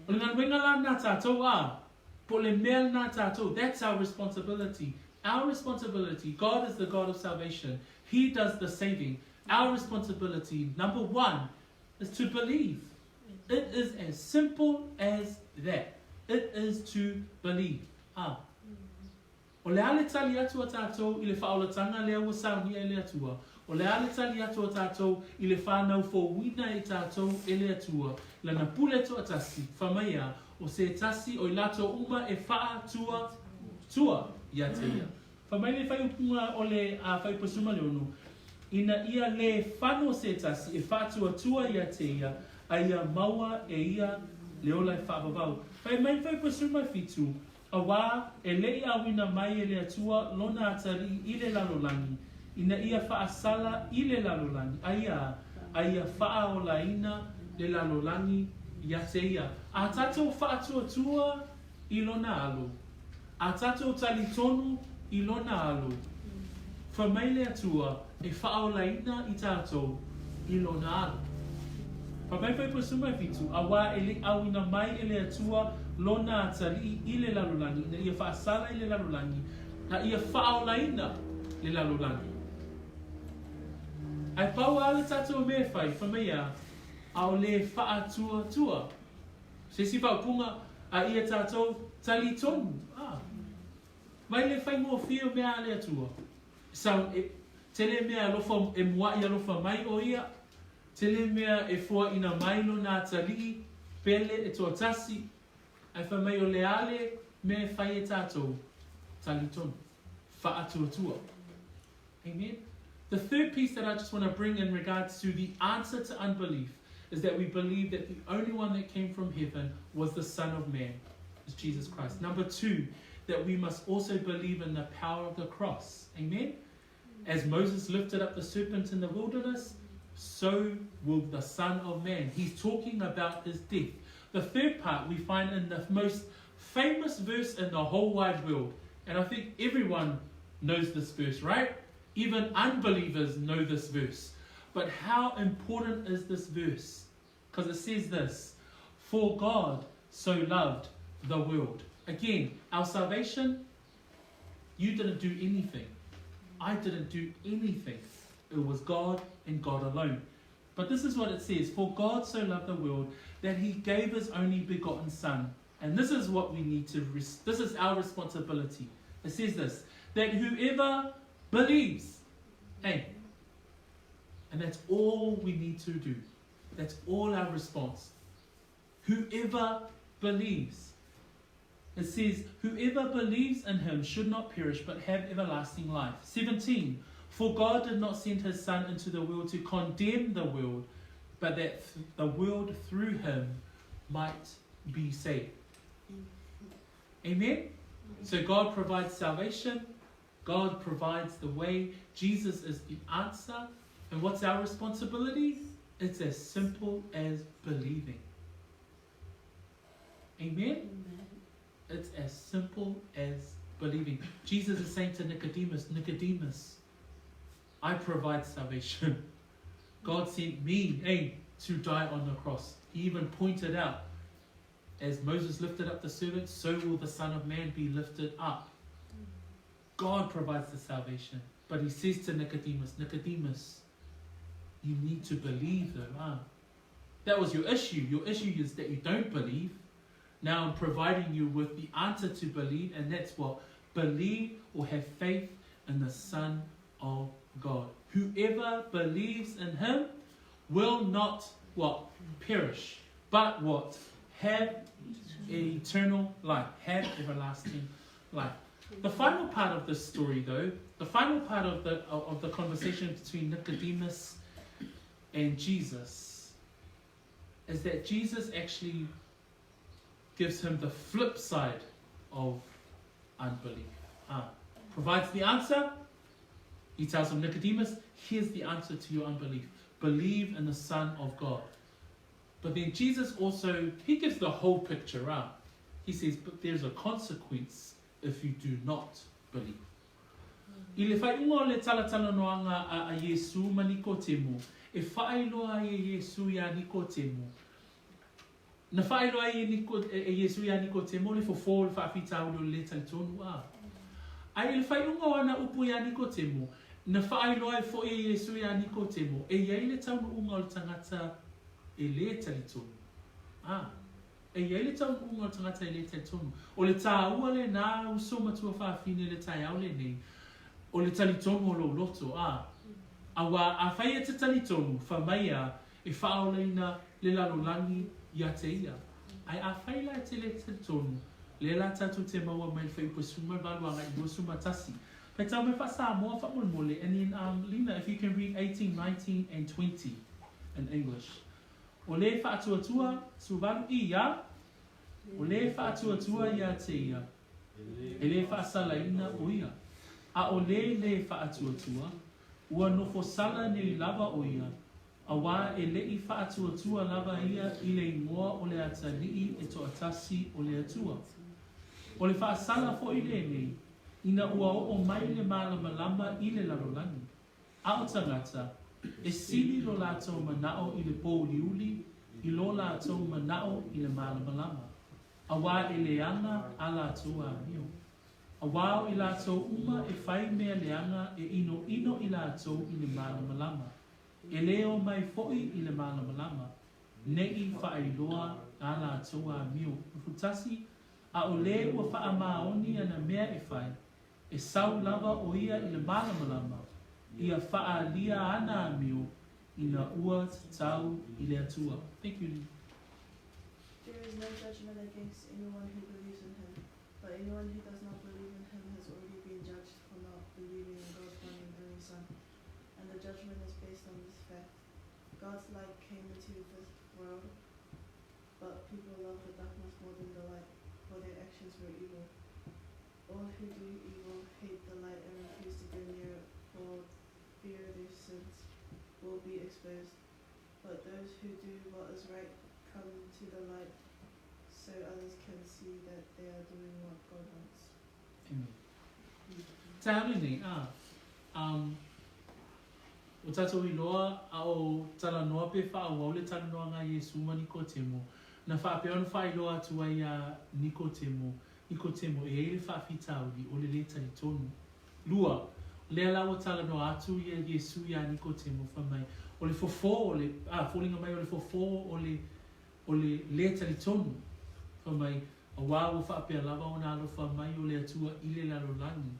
O le ngā wenga la nā tātou a. Po le mea nā tātou. That's our responsibility. Our responsibility. God is the God of salvation. He does the saving. Our responsibility, number one, is to believe. It is as simple as that. It is to believe. O le ale tali atua tātou I le whaolatanga lea wa sauni e le atua. O le ale tali atua tātou I le whanau fo wina e tātou e le atua. Lana pule to atasi, whamaia, o se tasi o I lato uma e wha tua ia te ia. Whamai le whai upunga o le whai pasuma le ono. Ina ia le whano se tasi e wha tua ia te ia, a ia maua e ia le ola e whaababau. Whai mai whai pasuma fitu, a wā e lei awina mai e le atua lona atari I le lalolangi. Ina ia whaasala I le lalolangi. A ia wha o laina le lalolangi ia te ia. A tatou whaatua I lona alo. A tatou tali tonu I lona alo. Whamai le atua e wha o laina I tatou I lona alo. Whamai whai pasuma fitu, a wā e le awina mai e le atua lona atari I le lalolangi, na ia whaasala I le lalolangi, na ia whaolaina le lalolangi. Ai pau a le tātou me whai, whamea, au le whaatua. Se si whau punga a ia tātou tali tonu. Mai le whai mua whio mea le atua. Sau, tele mea lofa e mua ia lofa mai o ia, tele mea e fua ina mailo nā tali, pele e toa tasi, ai whamai o le ale me whai e tātou tali tonu. Whaatuatua. Amen. The third piece that I just want to bring in regards to the answer to unbelief is that we believe that the only one that came from heaven was the Son of Man, is Jesus Christ. Number two, that we must also believe in the power of the cross. Amen. As Moses lifted up the serpent in the wilderness, so will the Son of Man. He's talking about his death. The third part we find in the most famous verse in the whole wide world. And I think everyone knows this verse, right? Even unbelievers know this verse. But how important is this verse? Because it says this: for God so loved the world. Again, our salvation, you didn't do anything. I didn't do anything. It was God and God alone. But this is what it says: for God so loved the world that he gave his only begotten Son. And this is what we need to, this is our responsibility. It says this, that whoever believes, hey, and that's all we need to do. That's all our response. Whoever believes. It says, whoever believes in him should not perish but have everlasting life. 17, for God did not send his Son into the world to condemn the world, but that the world through him might be saved. Amen? So God provides salvation. God provides the way. Jesus is the answer. And what's our responsibility? It's as simple as believing. Amen? It's as simple as believing. Jesus is saying to Nicodemus, I provide salvation. God sent me to die on the cross. He even pointed out, as Moses lifted up the servant, so will the Son of Man be lifted up. God provides the salvation. But he says to Nicodemus, you need to believe though. That was your issue. Your issue is that you don't believe. Now I'm providing you with the answer to believe, and that's what? Believe or have faith in the Son of God. Whoever believes in him will not what? Perish, but what? Have eternal life, have everlasting life. The final part of this story, though, the final part of the conversation between Nicodemus and Jesus, is that Jesus actually gives him the flip side of unbelief. Provides the answer. He tells him, Nicodemus, here's the answer to your unbelief. Believe in the Son of God. But then Jesus also, he gives the whole picture out. He says, but there's a consequence if you do not believe. I le whai unga o le talatala noanga a Iesu ma Nikotemo. E whai loa e Iesu ia Nikotemo. Na whae loa e Iesu ia Nikotemo le fofo le whaafitau le talitonu a. Ai le whae unga wana upu ia Nikotemo, na whae loa e fo e Iesu ia Nikotemo, e iei le taunu unga o le tangata e le talitonu. E iei le taunu unga o le tangata e le talitonu. O le tā ua le nā usoma tua whaafine le tai au le nei, o le talitonu o lo loto a. Awa a whae e te talitonu, whamaia e whao leina le lalolangi ia te ia. Ai a whaila e te le talitonu, le la tatu te maua mai whai upa suma waluanga I suma tasi. Pai tau me whasa moa whamole, and then Lina, if you can read 18, 19 and 20 in English. O le whaatuatua, suwalu ia, o le whaatuatua ia te ia, e le whaasalaina o ia. A o le whaatuatua, ua nofo sala ni lava o ia, a wā e lei whaatuatua lava ia I le ingoa o le atalii e to atasi o le atua. O le whaasala fo I le nei, ina ua o mai le malamalama I le lalolani. A o tangata, e sili lo lātou manao I le pōliuli, I lo lātou manao I le malamalama. A wā e leanga a lātou a mio. A wā o I lātou uma e whai mea leanga e ino I lātou I le malamalama. E leo mai fo'i I le malamalama. Nei whaailoa a lātou a mio. Futasi, a o le ua whaamaoni ana mea e whai. E sau lava o ia I le malamalama. Ia whaalia ana a mio. Ina ua tau I le atua. Thank you. There is no judgment against anyone who believes in him, but anyone who does not believe in him has already been judged for not believing in God's one and only Son. And the judgment is based on this fact. God's light came into this world, but people love the darkness more than the light, for their actions were evil. All who do evil hate the light and refuse to go near it, for fear their sins will be exposed. But those who do what is right come to the light, so others can see that they are doing what God wants. Amen. Tāmini, o tātou I loa a o tala noa pe wha o le tala noa ngā Iesu ma Nikotemo. Na wha pe ona wha I loa atua I a Nikotemo. Nikotemo e ele wha whitauri o le le tali tonu. Lua, le ala o tala noa atu I a Iesu I a Nikotemo whamai. O le fofo o le, fōlinga mai o le fofo o le tali tonu. Whamai, a wā o wha pe lava o nā alo whamai o le atua I le lalolani.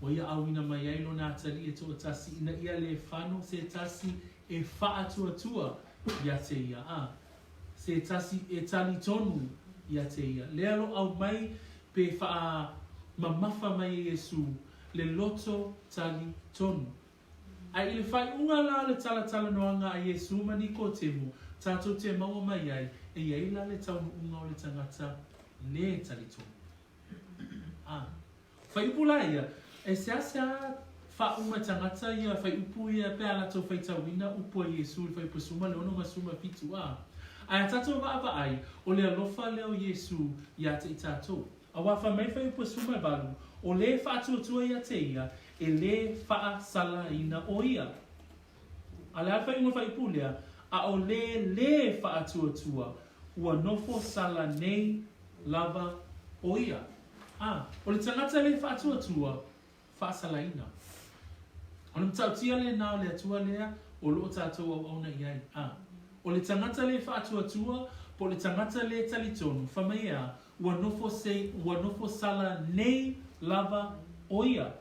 O ia awina mai ai lo nā tali e toa tasi ina ia le whano se tasi e wha atua ia te ia. Se tasi e tali tonu ia te ia. Le alo au mai pe wha mamafa mai e Iesu le loto tali tonu. Ai le whai unga la le tala noanga a Iesu ma Nikotemo tātou te maua mai ai e iei la le taunu unga o le tangata le tali tonu. Whai upula ia, e sea wha unga tangata ia, whai upu ia pe ala tau whai tauina upu a Iesu, whai pasuma le ono masuma pitu a. Ai a tātou wa ai, o le alofa leo Iesu ia te I tātou. A wafa mai whai upu suma balu, o le wha atuatua ia te ia, e le wha sala ina o ia. A le alwhai unga whai upu lea, a o le wha atuatua, ua nofo sala nei lava o ia. O le tangata le wha atuatua, wha sala ina. O le mtautia le nao le atua lea, o loo tātou au auna iai. O le tangata le wha atuatua, po le tangata le talitonu, whamea, ua nofo sala nei lava o ia.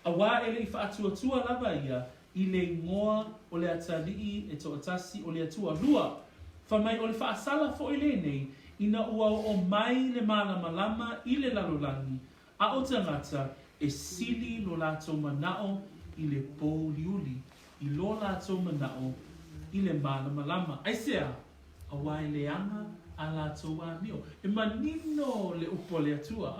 A wā ele I wha atuatua lava ia, I le ngoa o le atalii e to atasi o le atua lua. Whamai o le wha asala fo I le nei, ina ua o mai le malamalama I le lalolani, a o tangata e sili lo lato manao I le pōliuli, I lo lato manao I le malamalama. Ai sea, a wai le anga a lato wa mio. E manino le upo le atua,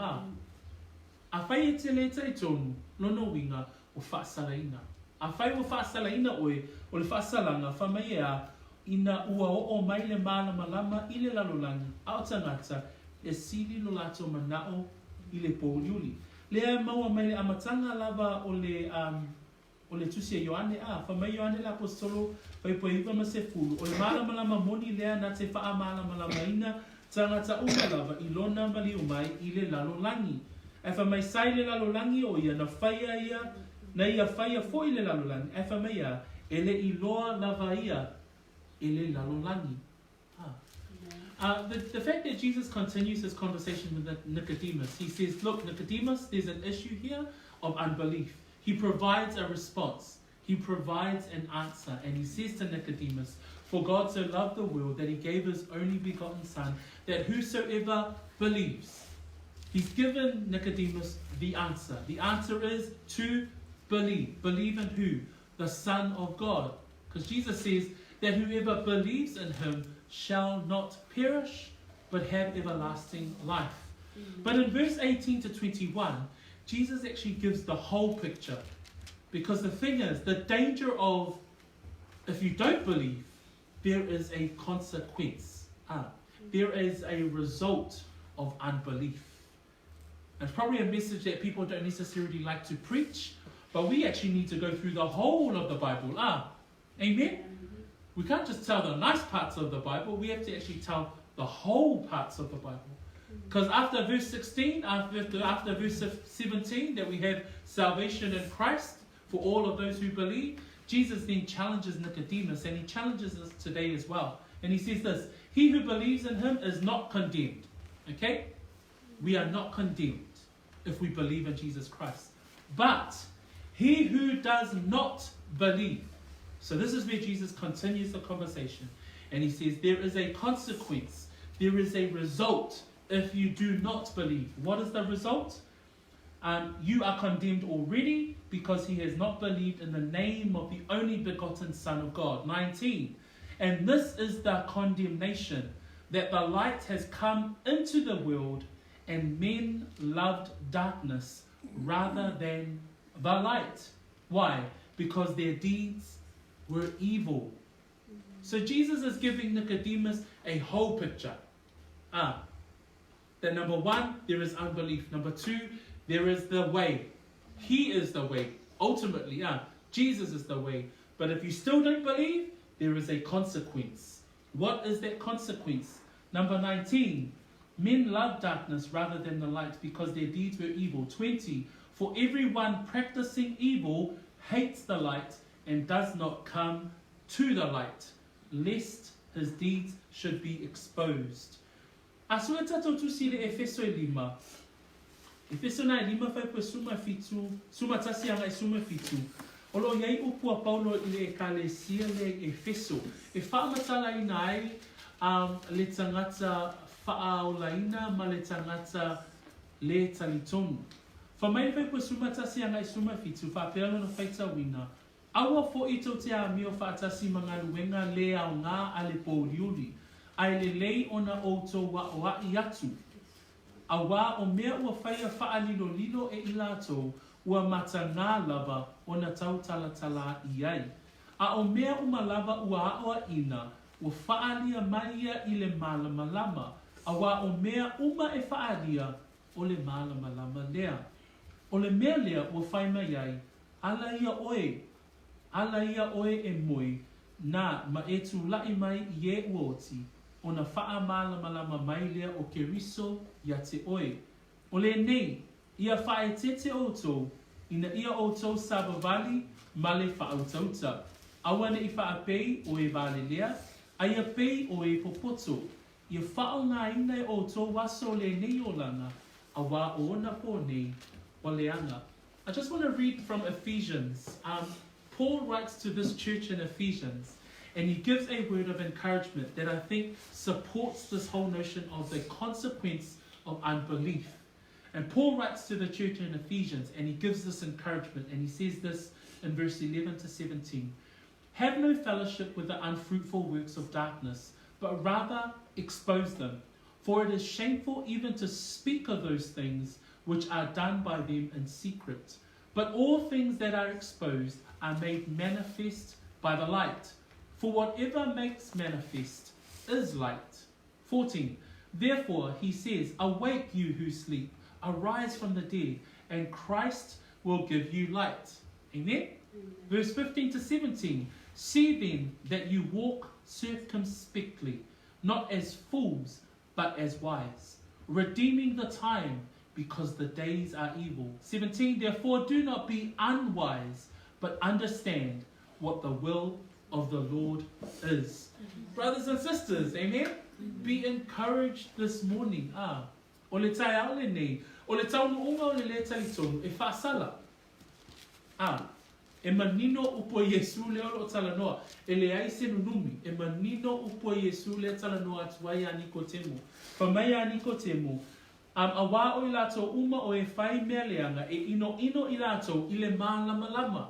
a whai e te le taitonu, lono winga o whaasalaina. A whai o whaasalaina oe, o le whaasalanga, whamai ina ua o mai le malamalama I le lalolani, a o tangata e sili lo lato manao I le pōliuli. Lea maua mai le amatanga lava o le tusi a Ioane, whamai Ioane le apostolo Whaipuiwa ma se fulu. O le malamalama moni lea na te wha malamalamaina tangata umalava I lona mali o mai I le lalolangi. E wha mai sai le lalolangi o ia na whaia ia, na ia whaia fo I le lalolangi. E wha mai ia, e le I loa lava ia, e le lalolangi. The fact that Jesus continues his conversation with Nicodemus, he says, look, Nicodemus, there's an issue here of unbelief. He provides a response. He provides an answer. And he says to Nicodemus, for God so loved the world that he gave his only begotten Son, that whosoever believes. He's given Nicodemus the answer. The answer is to believe. Believe in who? The Son of God. Because Jesus says that whoever believes in him shall not perish, but have everlasting life. But in verse 18 to 21, Jesus actually gives the whole picture. Because the thing is, the danger of, if you don't believe, there is a consequence. There is a result of unbelief. It's probably a message that people don't necessarily like to preach, but we actually need to go through the whole of the Bible. Amen? We can't just tell the nice parts of the Bible, we have to actually tell the whole parts of the Bible. Because after verse 16, after verse 17, that we have salvation in Christ for all of those who believe, Jesus then challenges Nicodemus, and he challenges us today as well. And he says this, he who believes in him is not condemned. Okay? We are not condemned if we believe in Jesus Christ. But he who does not believe. So this is where Jesus continues the conversation. And he says there is a consequence. There is a result if you do not believe. What is the result? You are condemned already because he has not believed in the name of the only begotten Son of God. 19. And this is the condemnation, that the light has come into the world, and men loved darkness rather than the light. Why? Because their deeds were evil. So Jesus is giving Nicodemus a whole picture. That number one, there is unbelief. Number two, there is the way. He is the way. Ultimately, Jesus is the way. But if you still don't believe, there is a consequence. What is that consequence? Number 19, men love darkness rather than the light because their deeds were evil. 20, for everyone practicing evil hates the light and does not come to the light, lest his deeds should be exposed. Asua tatou tu sile Efeso 5. Efeso na 5 fai po suma fitu, suma tasi anga suma fitu. Olo iai upua Paulo ile ekalesia le Efeso. E whaamatala ina ai le tangata whaaolaina ma le tangata le talitonu. Whamai fai po suma tasi anga suma fitu, whaapelo na whaita wina. Aua fo ito te a mio whaatasi mga luenga le au ngā ale pōriuri. Ai le lei ona outou wa o ai atu. A wā o mea ua whaia whaalilo lilo e ilatou, ua mata ngā lava o na tau talatala i ai. A o mea umalava ua aoa ina, ua whaalia maia i le malamalama. A wā o mea uma e whaalia o le malamalama lea. O le mea lea ua whaima iai, ala ia oe e moi, nā ma e tu lai mai i e uoti, o na wha malamalama mai lea o keriso ia te oe. O le nei, ia whae tete outou, ina ia outou sabavali ma le whaautauta. Awane i wha pei o e vale lea, a ia pei o e popoto. Ia whao ngā ina e outou waso le nei o langa, a wā o ona po nei o leanga. I just want to read from Ephesians. Paul writes to this church in Ephesians, and he gives a word of encouragement that I think supports this whole notion of the consequence of unbelief. And Paul writes to the church in Ephesians, and he gives this encouragement, and he says this in verse 11 to 17. Have no fellowship with the unfruitful works of darkness, but rather expose them. For it is shameful even to speak of those things which are done by them in secret. But all things that are exposed are made manifest by the light. For whatever makes manifest is light. 14. Therefore, he says, awake you who sleep, arise from the dead, and Christ will give you light. Amen? Verse 15 to 17. See then that you walk circumspectly, not as fools, but as wise, redeeming the time, because the days are evil. 17, therefore do not be unwise, but understand what the will of the Lord is. Brothers and sisters, amen? Be encouraged this morning. O le tai au le nei, o le taunu unga o le le talitonu, e whaasala. E manino upo Iesu leo lo talanoa, e le aise nunumi, e manino upo Iesu le talanoa atuai a Nikotemo. Whamai a Nikotemo, a wā o i lato uma o e whai mea leanga, e ino i lato i le mā lama lama.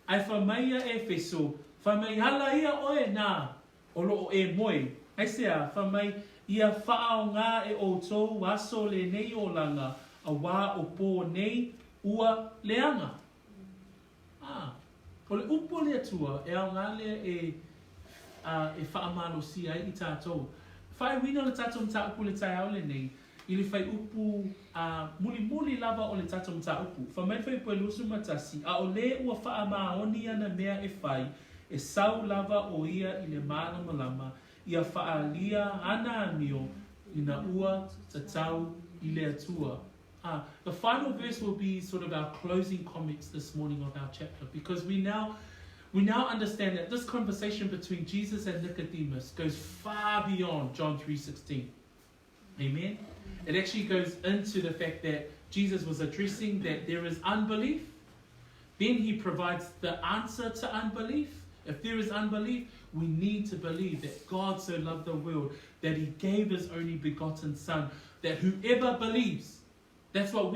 Ai whamai a Efeso, whamai hala ia o e nā, o lo o e moe. Ai sea, whamai ia whaao ngā e o tō waso le nei o langa, a wā o pō nei ua leanga. O le upo le atua, e au ngā lea e whaamalo si ai i tātou. Whai wina le tātou mta upu le tai au le nei, i le whai upu muli lava o le tātou mta upu. Whamai whai pui lusu matasi, a o le ua whaamaoni ana mea e whai, e sau lava o ia i le mana malama, ia whaalia ana amio, i na ua tatau i le atua. The final verse will be sort of our closing comments this morning of our chapter, because we now understand that this conversation between Jesus and Nicodemus goes far beyond John 3:16. Amen? It actually goes into the fact that Jesus was addressing that there is unbelief. Then he provides the answer to unbelief. If there is unbelief, we need to believe that God so loved the world that he gave his only begotten Son, that whoever believes, that's what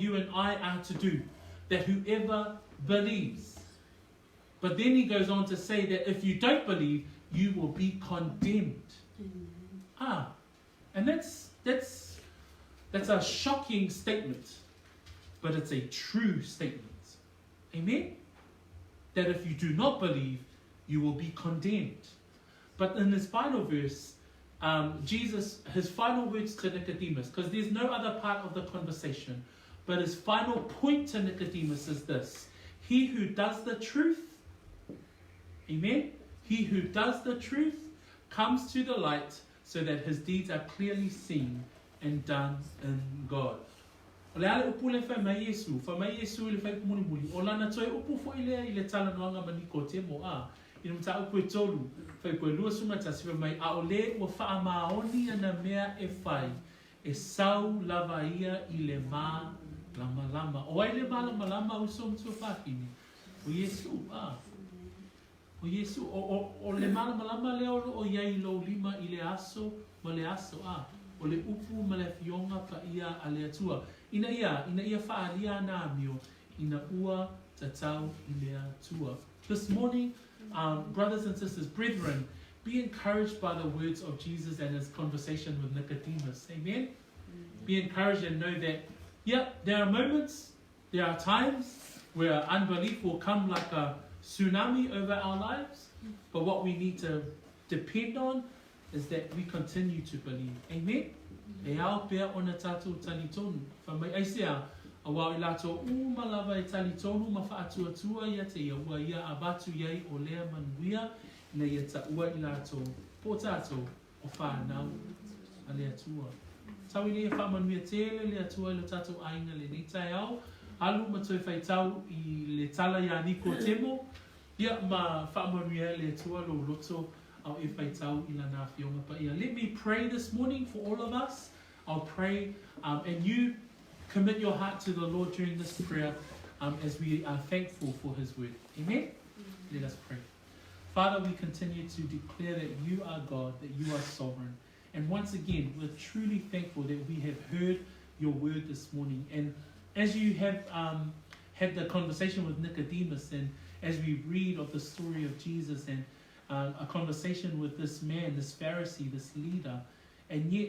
you and I are to do, that whoever believes. But then he goes on to say that if you don't believe, you will be condemned. And that's a shocking statement, but it's a true statement. Amen? That if you do not believe, you will be condemned. But in this final verse, Jesus, his final words to Nicodemus, because there's no other part of the conversation, but his final point to Nicodemus is this: he who does the truth, amen, he who does the truth comes to the light, so that his deeds are clearly seen and done in God. O le ale upu le whai mai Iesu le whai kumuli. O lana toi upu fo i le tala noanga ma Nikotemo ina mta upu e tolu, whai koe lua sumatasi whai mai, a o le ua wha maoni ana mea e whai, e sau lava ia i le mā lama. O ai le mā lama uso mtua whakini. O Iesu, O Iesu, o le mā lama leo o iai lo lima i le aso, ma le aso, o le upu ma le fionga pa ia a le atua. Ina ia whaalia ana amio, ina ua tatau i le atua. This morning, brothers and sisters, brethren, be encouraged by the words of Jesus and his conversation with Nicodemus. Amen? Be encouraged and know that, there are moments, there are times where unbelief will come like a tsunami over our lives, but what we need to depend on is that we continue to believe. Amen? E ao pea ona tātou talitonu. Whamai aisea, a wau I lato umalawa e talitonu ma whaatua ia te ia ua ia abatu iai o lea manuia na ia ta ua I lato po tātou o whanau a lea tua. Tau I lea whamanuia tele lea tua ilo tātou ainga le nitai au, alu ma toi whaitau I le tala ia Nikotemo, ia ma whamanuia lea tua lo loto au e whaitau I lana whionga pa ia. Let me pray this morning for all of us. I'll pray and you commit your heart to the Lord during this prayer as we are thankful for his word. Amen? Let us pray. Father, we continue to declare that you are God, that you are sovereign. And once again, we're truly thankful that we have heard your word this morning. And as you have had the conversation with Nicodemus, and as we read of the story of Jesus and a conversation with this man, this Pharisee, this leader, and yet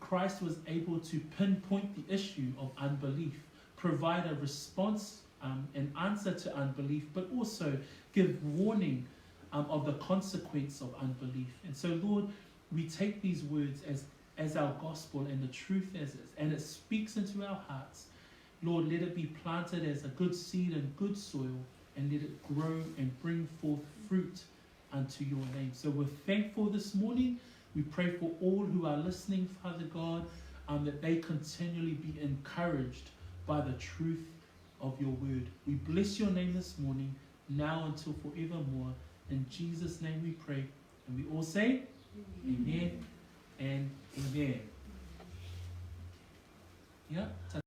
Christ was able to pinpoint the issue of unbelief, provide a response, an answer to unbelief, but also give warning of the consequence of unbelief. And so, Lord, we take these words as our gospel and the truth as is, and it speaks into our hearts. Lord, let it be planted as a good seed in good soil, and let it grow and bring forth fruit unto your name. So we're thankful this morning. We pray for all who are listening, Father God, that they continually be encouraged by the truth of your word. We bless your name this morning, now until forevermore. In Jesus' name we pray. And we all say, Amen and Amen. Yeah.